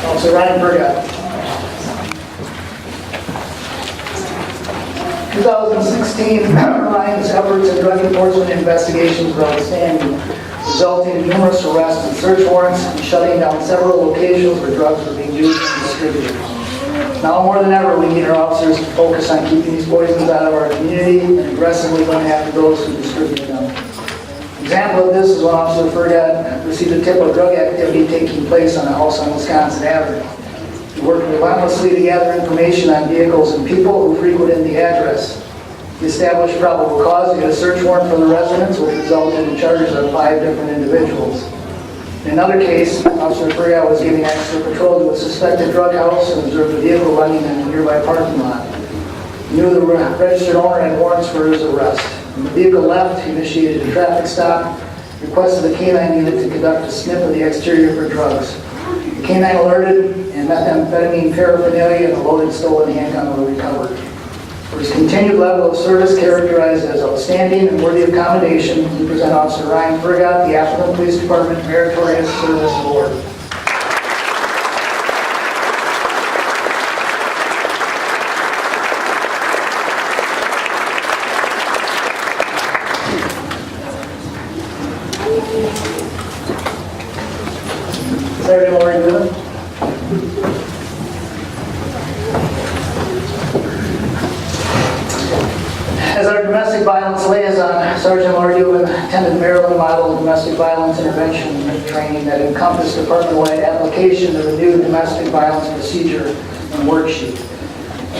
Officer Ryan Burgott. 2016, Ryan's efforts in drug enforcement investigations were outstanding, resulting in numerous arrests and search warrants and shutting down several locations where drugs were being used and distributed. Now more than ever, we need our officers to focus on keeping these poisons out of our community and aggressively going after those who distribute them. An example of this is when Officer Fergat received a tip of drug activity taking place on a house on Wisconsin Avenue. He worked relentlessly to gather information on vehicles and people who frequented the address. He established probable cause to get a search warrant for the residence, which resulted in charges of 5 different individuals. In another case, Officer Fergat was giving extra patrol to a suspected drug house and observed a vehicle running in a nearby parking lot. He knew the registered owner had warrants for his arrest. When the vehicle left, he initiated a traffic stop, requested the canine unit to conduct a sniff of the exterior for drugs. The canine alerted, and methamphetamine paraphernalia and a loaded stolen handgun were recovered. For his continued level of service characterized as outstanding and worthy of commendation, we present Officer Ryan Fergat the Appleton Police Department Meritorious Service Award. Sergeant Lori Dillon. As our domestic violence liaison, Sergeant Lori Dillon attended Maryland Model Domestic Violence Intervention training that encompassed department-wide application of the new domestic violence procedure and worksheet.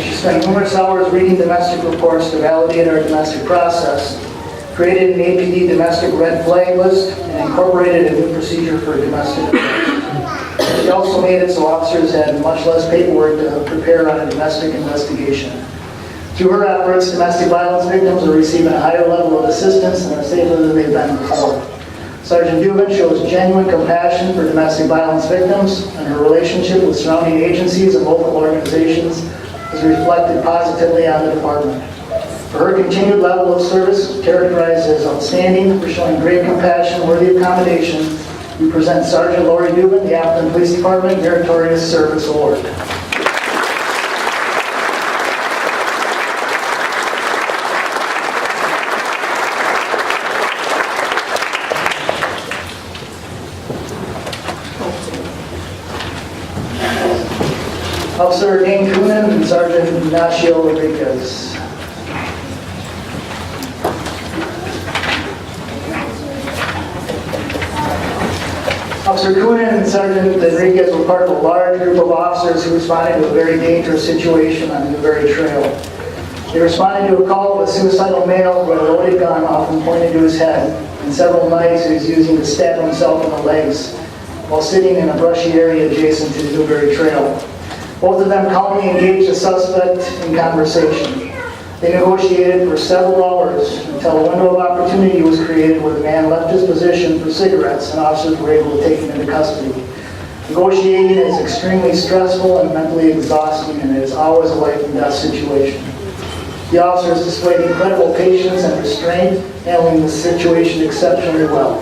She spent numerous hours reading domestic reports to validate our domestic process, created an APD domestic red flag list, and incorporated a new procedure for domestic abuse. She also made it so officers had much less paperwork to prepare on a domestic investigation. Through her efforts, domestic violence victims are receiving a higher level of assistance and are safer than they've been before. Sergeant Dubin shows genuine compassion for domestic violence victims, and her relationship with surrounding agencies and local organizations is reflected positively on the department. For her continued level of service, characterized as outstanding, for showing great compassion worthy of commendation, we present Sergeant Lori Dubin the Appleton Police Department Meritorious Service Award. Officer Dane Coonan and Sergeant Ignacio Rodriguez. Officer Coonan and Sergeant Rodriguez were part of a large group of officers who responded to a very dangerous situation on the Newberry Trail. They responded to a call of a suicidal male who had a loaded gun often pointed to his head and several knives he was using to stab himself in the legs while sitting in a brushy area adjacent to the Newberry Trail. Both of them calmly engaged the suspect in conversation. They negotiated for several hours until a window of opportunity was created where the man left his position for cigarettes and officers were able to take him into custody. Negotiating is extremely stressful and mentally exhausting, and it is always a life and death situation. The officers displayed incredible patience and restraint, handling the situation exceptionally well.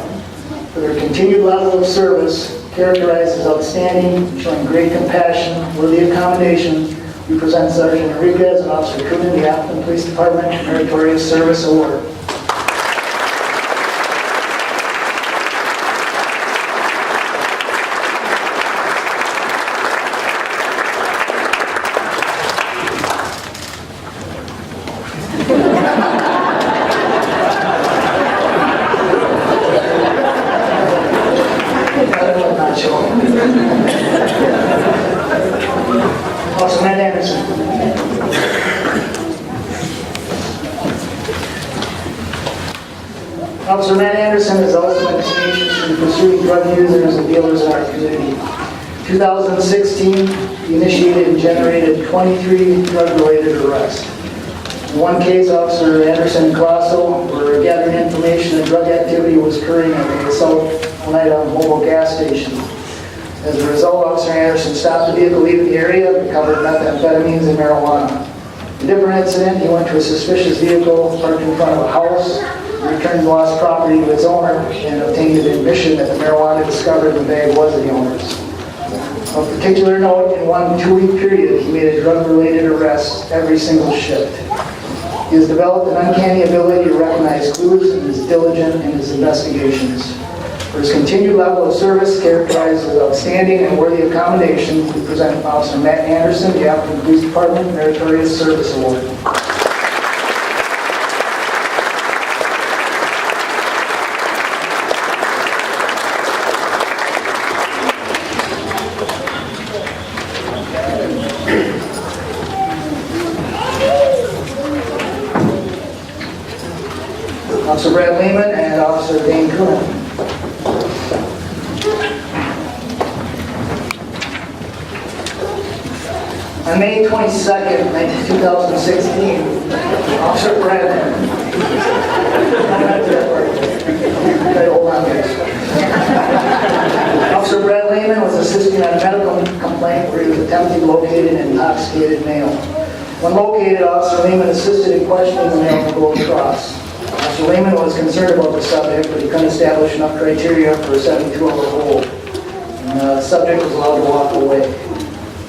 For their continued level of service, characterized as outstanding, showing great compassion, worthy of commendation, we present Sergeant Enriquez and Officer Coonan the Appleton Police Department Meritorious Service Award. Officer Matt Anderson. Officer Matt Anderson is ultimate tenacious in pursuing drug users and dealers in our community. 2016, he initiated and generated 23 drug-related arrests. In one case, Officer Anderson and Colosso were gathering information that drug activity was occurring at the South Oneida mobile gas station. As a result, Officer Anderson stopped the vehicle leaving the area, recovered methamphetamines and marijuana. In a different incident, he went to a suspicious vehicle parked in front of a house, returned lost property to its owner, and obtained an admission that the marijuana discovered in the bag was the owner's. Of particular note, in one 2-week period, he made a drug-related arrest every single shift. He has developed an uncanny ability to recognize clues and is diligent in his investigations. For his continued level of service characterized as outstanding and worthy of commendation, we present Officer Matt Anderson, the Appleton Police Department Meritorious Service Award. Officer Brad Lehman and Officer Dane Coonan. On May 22nd, 2016, Officer Brad Officer Brad Lehman was assisting on a medical complaint where he was attempting to locate an intoxicated male. When located, Officer Lehman assisted in questioning the male from Gold Cross. Officer Lehman was concerned about the subject, but he couldn't establish enough criteria for a 72-hour hold. And the subject was allowed to walk away.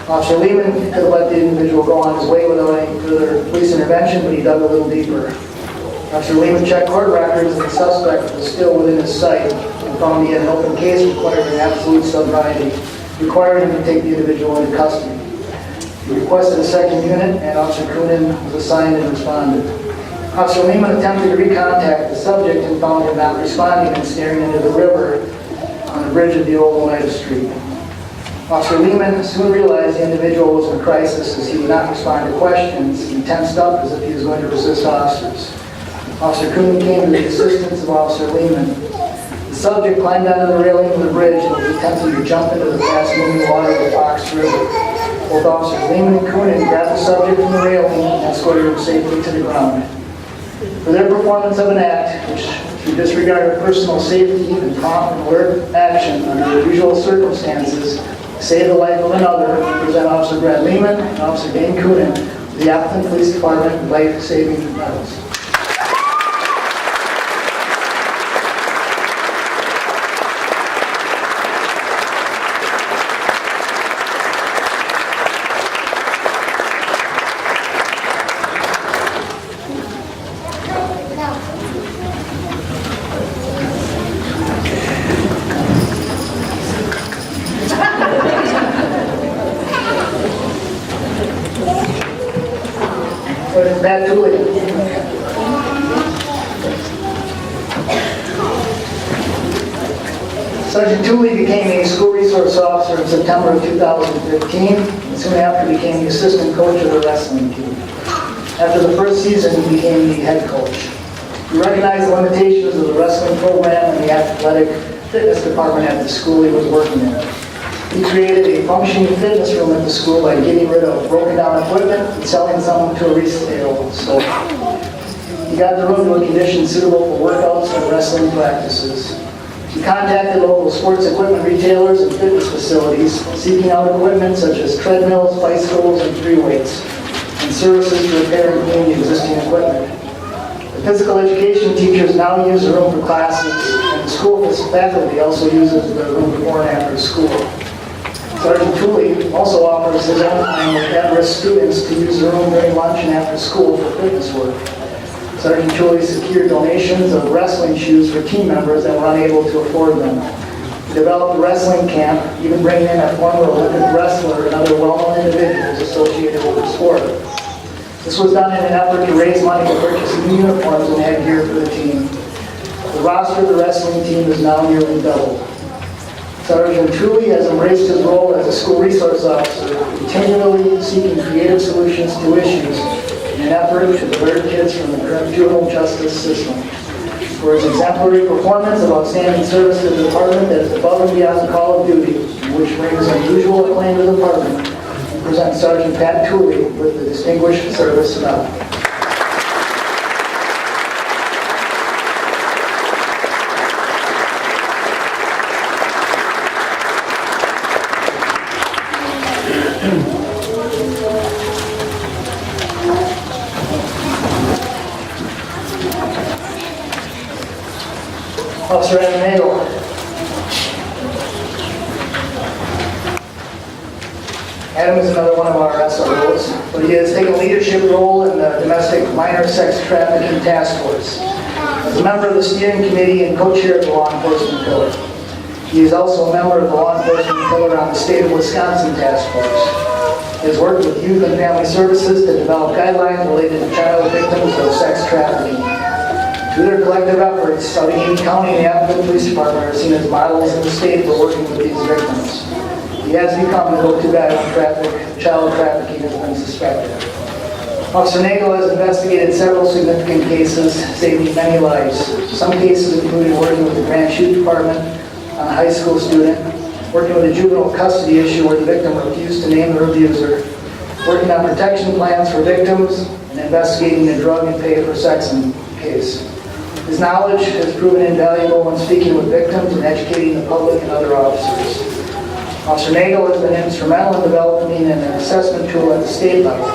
Officer Lehman could have let the individual go on his way without any further police intervention, but he dug a little deeper. Officer Lehman checked court records, and the suspect was still within his sight and found he had an open case requiring absolute sobriety, requiring him to take the individual into custody. He requested a second unit, and Officer Coonan was assigned and responded. Officer Lehman attempted to recontact the subject and found him not responding and staring into the river on the bridge of the old Oneida Street. Officer Lehman soon realized the individual was in crisis as he would not respond to questions. He tensed up as if he was going to resist officers. Officer Coonan came to the assistance of Officer Lehman. The subject climbed onto the railing of the bridge and was attempting to jump into the fast-moving water of the Fox River. Both Officers Lehman and Coonan grabbed the subject from the railing and escorted him safely to the ground. For their performance of an act which, through disregard of personal safety and prompt and alert action under unusual circumstances, saved the life of another, we present Officer Brad Lehman and Officer Dane Coonan of the Appleton Police Department life-saving medals. Matt Tooley. Sergeant Tooley became a school resource officer in September of 2015, and soon after became the assistant coach of the wrestling team. After the first season, he became the head coach. He recognized the limitations of the wrestling program and the athletic fitness department at the school he was working in. He created a functioning fitness room at the school by getting rid of broken down equipment and selling some to a resale store. He got the room to a condition suitable for workouts and wrestling practices. He contacted local sports equipment retailers and fitness facilities, seeking out equipment such as treadmills, bicycles, and free weights, and services to repair and clean the existing equipment. The physical education teachers now use the room for classes, and the school faculty also uses the room before and after school. Sergeant Tooley also offers his own time with at-risk students to use the room during lunch and after school for fitness work. Sergeant Tooley secured donations of wrestling shoes for team members that were unable to afford them. He developed a wrestling camp, even bringing in a former Olympic wrestler and other well-known individuals associated with the sport. This was done in an effort to raise money to purchase new uniforms and headgear for the team. The roster of the wrestling team is now nearly doubled. Sergeant Tooley has embraced his role as a school resource officer, continually seeking creative solutions to issues in an effort to divert kids from the current juvenile justice system. For his exemplary performance of outstanding service to the department that is above and beyond the call of duty, which brings unusual acclaim to the department, we present Sergeant Pat Tooley with the Distinguished Service Medal. Officer Adam Nagel. Adam is another one of our SROs, but he has taken a leadership role in the Domestic Minor Sex Trafficking Task Force. As a member of the steering committee and co-chair of the Law Enforcement Pillar. He is also a member of the law enforcement pillar on the State of Wisconsin Task Force. He has worked with Youth and Family Services to develop guidelines related to child victims of sex trafficking. Through their collective efforts, Allegheny County and the Appleton Police Department are seen as models in the state for working with these victims. He has become the go-to guy when child trafficking has been suspected. Officer Nagel has investigated several significant cases, saving many lives. Some cases included working with the Grand Chute Department on a high school student, working with a juvenile custody issue where the victim refused to name their abuser, working on protection plans for victims, and investigating a drug and pay for sex case. His knowledge has proven invaluable when speaking with victims and educating the public and other officers. Officer Nagel has been instrumental in developing an assessment tool at the state level.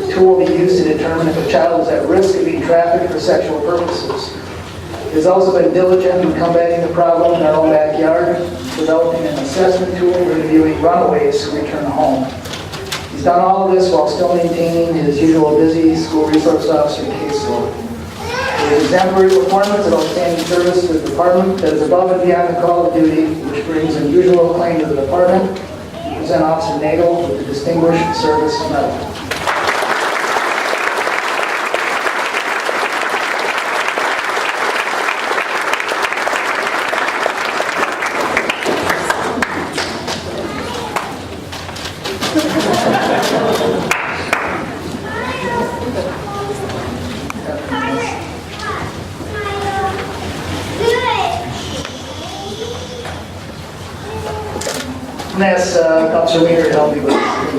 The tool will be used to determine if a child is at risk of being trafficked for sexual purposes. He has also been diligent in combating the problem in our own backyard, developing an assessment tool for interviewing runaways who return home. He's done all of this while still maintaining his usual busy school resource officer caseload. His exemplary performance and outstanding service to the department that is above and beyond the call of duty, which brings unusual acclaim to the department, we present Officer Nagel with the Distinguished Service Medal. I'm going to ask Officer Wiener to help me with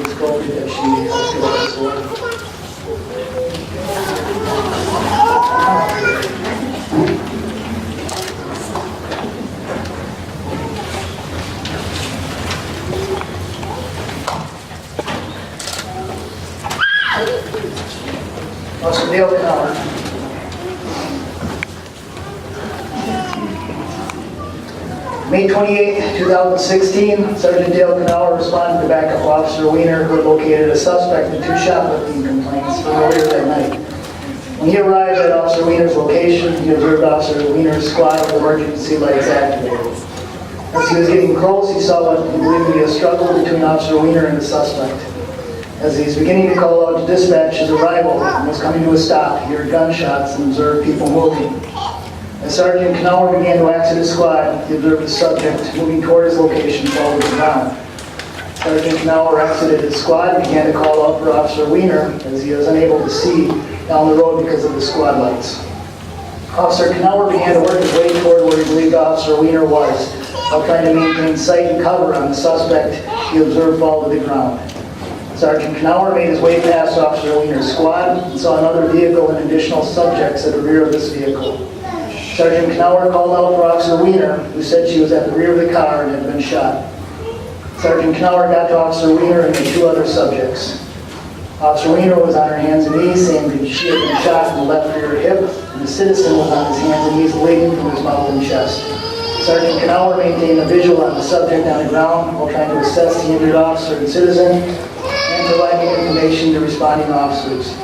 this goal that she has given us award. Officer Dale Connor. May 28, 2016, Sergeant Dale Knauer responded to backup Officer Wiener, who had located a suspect in 2 shoplifting complaints earlier that night. When he arrived at Officer Wiener's location, he observed Officer Wiener's squad with emergency lights activated. As he was getting close, he saw what he believed to be a struggle between Officer Wiener and the suspect. As he was beginning to call out to dispatch his arrival and was coming to a stop, he heard gunshots and observed people moving. As Sergeant Knauer began to exit his squad, he observed the subject moving toward his location, fall to the ground. Sergeant Knauer exited his squad and began to call out for Officer Wiener as he was unable to see down the road because of the squad lights. Officer Knauer began to work his way toward where he believed Officer Wiener was, while trying to maintain sight and cover on the suspect he observed fall to the ground. Sergeant Knauer made his way past Officer Wiener's squad and saw another vehicle and additional subjects at the rear of this vehicle. Sergeant Knauer called out for Officer Wiener, who said she was at the rear of the car and had been shot. Sergeant Knauer got to Officer Wiener and the 2 other subjects. Officer Wiener was on her hands and knees, saying that she had been shot in the left rear hip, and the citizen was on his hands and knees bleeding from his mouth and chest. Sergeant Knauer maintained a visual on the subject on the ground while trying to assess the injured officer and citizen and providing information to responding officers.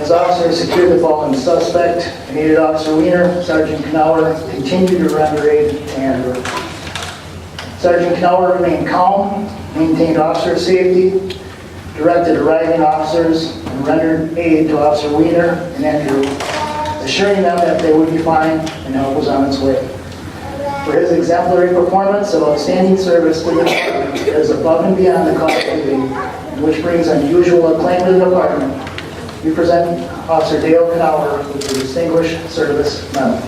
As officers secured the fallen suspect and aided Officer Wiener, Sergeant Knauer continued to render aid to Andrew. Sergeant Knauer remained calm, maintained officer safety, directed arriving officers, and rendered aid to Officer Wiener and Andrew, assuring them that they would be fine and help was on its way. For his exemplary performance of outstanding service to the department that is above and beyond the call of duty, which brings unusual acclaim to the department, we present Officer Dale Knauer with the Distinguished Service Medal.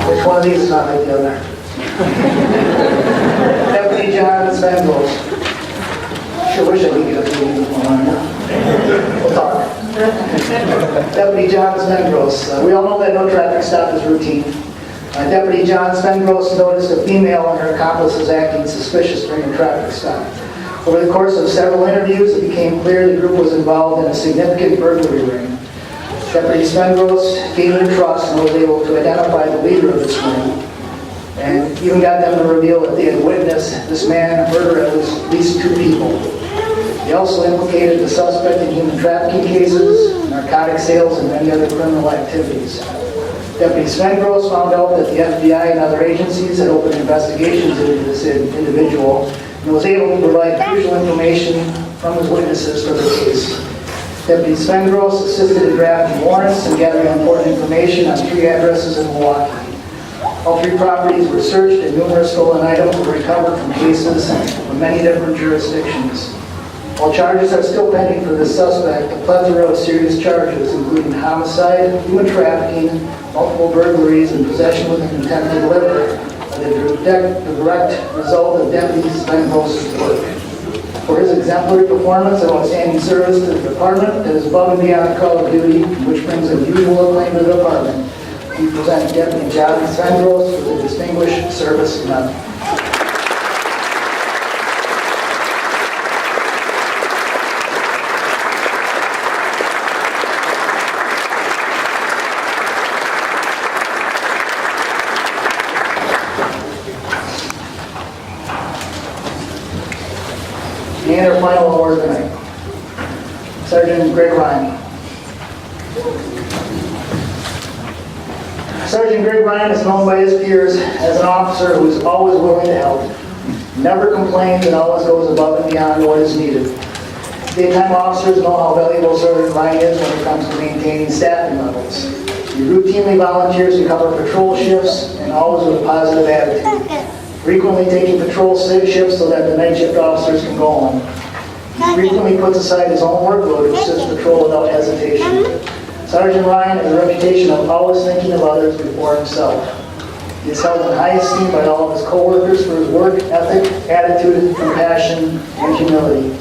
Which one of these is not like the other? Deputy John Svengels. Sure wish I could get a few one. We'll talk. Deputy John Svengels. We all know that no traffic stop is routine. Deputy John Spengross noticed a female and her accomplices acting suspicious during a traffic stop. Over the course of several interviews, it became clear the group was involved in a significant burglary ring. Deputy Spengross gained their trust and was able to identify the leader of this ring, and even got them to reveal that they had witnessed this man murder at least 2 people. They also implicated the suspect in human trafficking cases, narcotic sales, and many other criminal activities. Deputy Spengross found out that the FBI and other agencies had opened investigations into this individual and was able to provide crucial information from his witnesses for the case. Deputy Spengross assisted in drafting warrants and gathering important information on 3 addresses in Milwaukee. All 3 properties were searched and numerous stolen items were recovered from cases from many different jurisdictions. While charges are still pending for this suspect, a plethora of serious charges, including homicide, human trafficking, multiple burglaries, and possession with intent to deliver, are the direct result of Deputy Spengross' work. For his exemplary performance and outstanding service to the department that is above and beyond the call of duty, which brings unusual acclaim to the department, we present Deputy John Spengross with the Distinguished Service Medal. And our final award tonight, Sergeant Greg Ryan. Sergeant Greg Ryan is known by his peers as an officer who is always willing to help, never complains, and always goes above and beyond what is needed. Daytime officers know how valuable Sergeant Ryan is when it comes to maintaining staffing levels. He routinely volunteers to cover patrol shifts and always with a positive attitude, frequently taking patrol shifts so that the night shift officers can go home. He frequently puts aside his own workload to assist patrol without hesitation. Sergeant Ryan has a reputation of always thinking of others before himself. He is held in high esteem by all of his co-workers for his work ethic, attitude, compassion, and humility.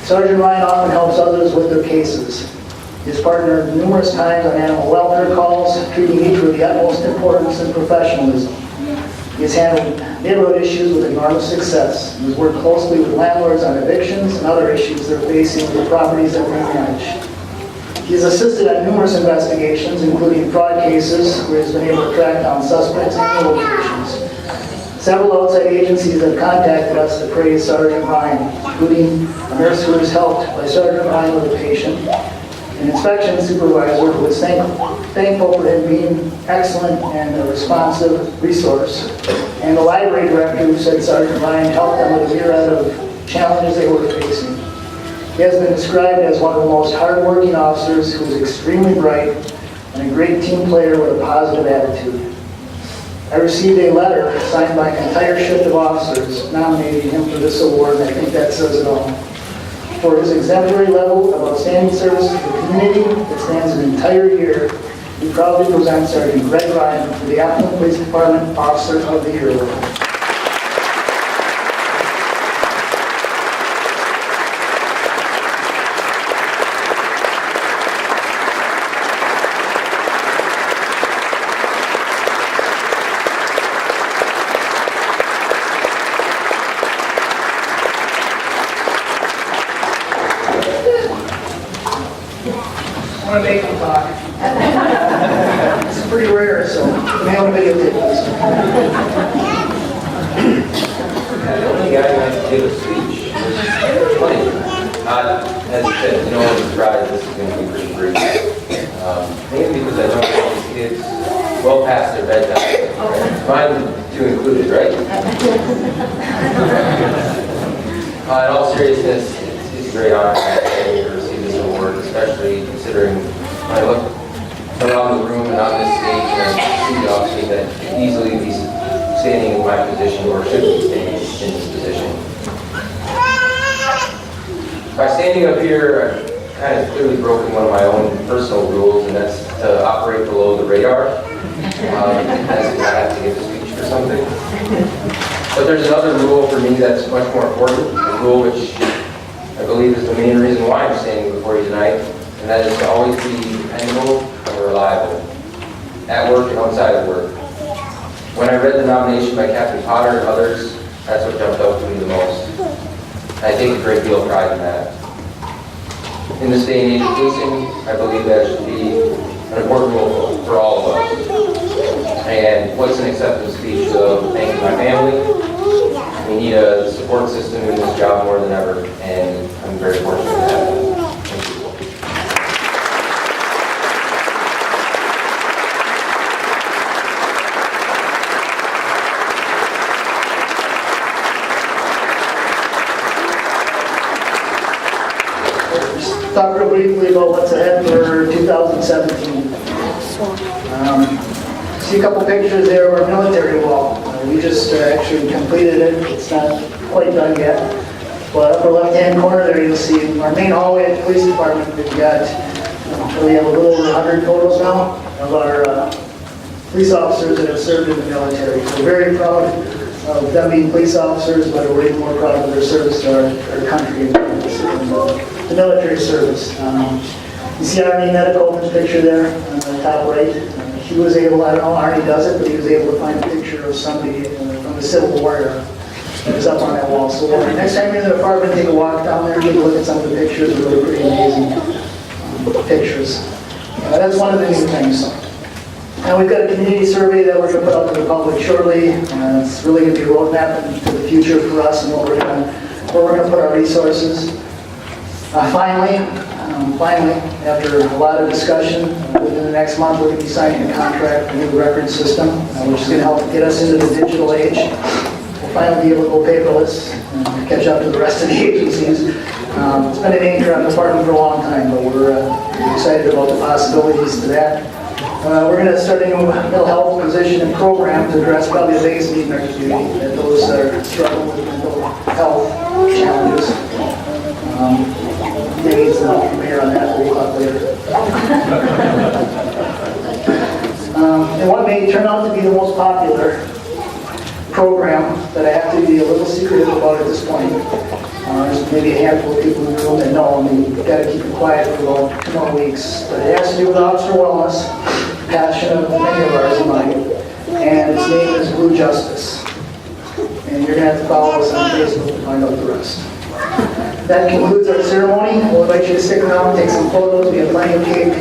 Sergeant Ryan often helps others with their cases. He has partnered numerous times on animal welfare calls, treating each with the utmost importance and professionalism. He has handled neighborhood issues with enormous success. He has worked closely with landlords on evictions and other issues they're facing with the properties that they manage. He has assisted on numerous investigations, including fraud cases, where he has been able to track down suspects and locations. Several outside agencies have contacted us to praise Sergeant Ryan, including a nurse who was helped by Sergeant Ryan with a patient, an inspection supervisor who was thankful for him being excellent and a responsive resource, and the library director who said Sergeant Ryan helped them with a myriad of challenges they were facing. He has been described as one of the most hardworking officers who is extremely bright and a great team player with a positive attitude. I received a letter signed by an entire shift of officers nominating him for this award, and I think that says it all. For his exemplary level of outstanding service to the community that spans an entire year, we proudly present Sergeant Greg Ryan for the Appleton Police Department Officer of the Year Award. I want to make them talk. It's pretty rare, so may want to videotape this. The only guy who has to give a speech is funny. As you said, no one surprised this is going to be pretty brief. Mainly because I know all these kids well past their bedtime. Mine too included, right? In all seriousness, it's a great honor to receive this award, especially considering when I look around the room and on this stage and I see the officers that could easily be standing in my position or should be standing in this position. By standing up here, I've kind of clearly broken one of my own personal rules, and that's to operate below the radar. As if I have to give a speech or something. But there's another rule for me that's much more important, a rule which I believe is the main reason why I'm standing before you tonight, and that is to always be dependable and reliable, at work and outside of work. When I read the nomination by Captain Potter and others, that's what jumped out to me the most. I take a great deal of pride in that. In this day and age of policing, I believe that should be an important role for all of us. And what's an acceptance speech of thanking my family? We need a support system in this job more than ever, and I'm very fortunate to have it. Thank you. Talk real briefly about what's ahead for 2017. See a couple pictures there of our military wall. We just actually completed it. It's not quite done yet. But upper left-hand corner there, you'll see our main hallway at the police department. We have a little over 100 photos now of our police officers that have served in the military. We're very proud of them being police officers, but we're even more proud of their service to our country and the military service. You see Arnie Medico's picture there on the top right. He was able, I don't know how Arnie does it, but he was able to find a picture of somebody from the Civil War era. It was up on that wall. So next time you're in the department, take a walk down there, take a look at some of the pictures. They're really pretty amazing pictures. That's one of the new things. And we've got a community survey that we're going to put out to the public shortly. It's really going to be a roadmap into the future for us and where we're going to put our resources. Finally, after a lot of discussion, within the next month, we're going to be signing a contract for a new record system, which is going to help get us into the digital age. We'll finally be able to go paperless and catch up to the rest of the agencies. It's been an anchor on the department for a long time, but we're excited about the possibilities to that. We're going to start a new mental health position and program to address probably the biggest need in our community, that those that are struggling with mental health challenges. Maybe it's not from here on that, we'll talk later. And what may turn out to be the most popular program that I have to be a little secretive about at this point. There's maybe a handful of people in the room that know, and we've got to keep it quiet for about 2 more weeks. But it has to do with officer wellness, passion of many of ours in mine, and its name is Blue Justice. And you're going to have to follow us on Facebook to find out the rest. That concludes our ceremony. We'll invite you to stick around, take some photos. We have plenty of cake,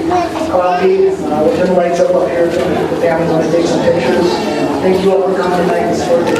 coffee. We'll turn the lights up here if the families want to take some pictures. And thank you all for coming tonight and supporting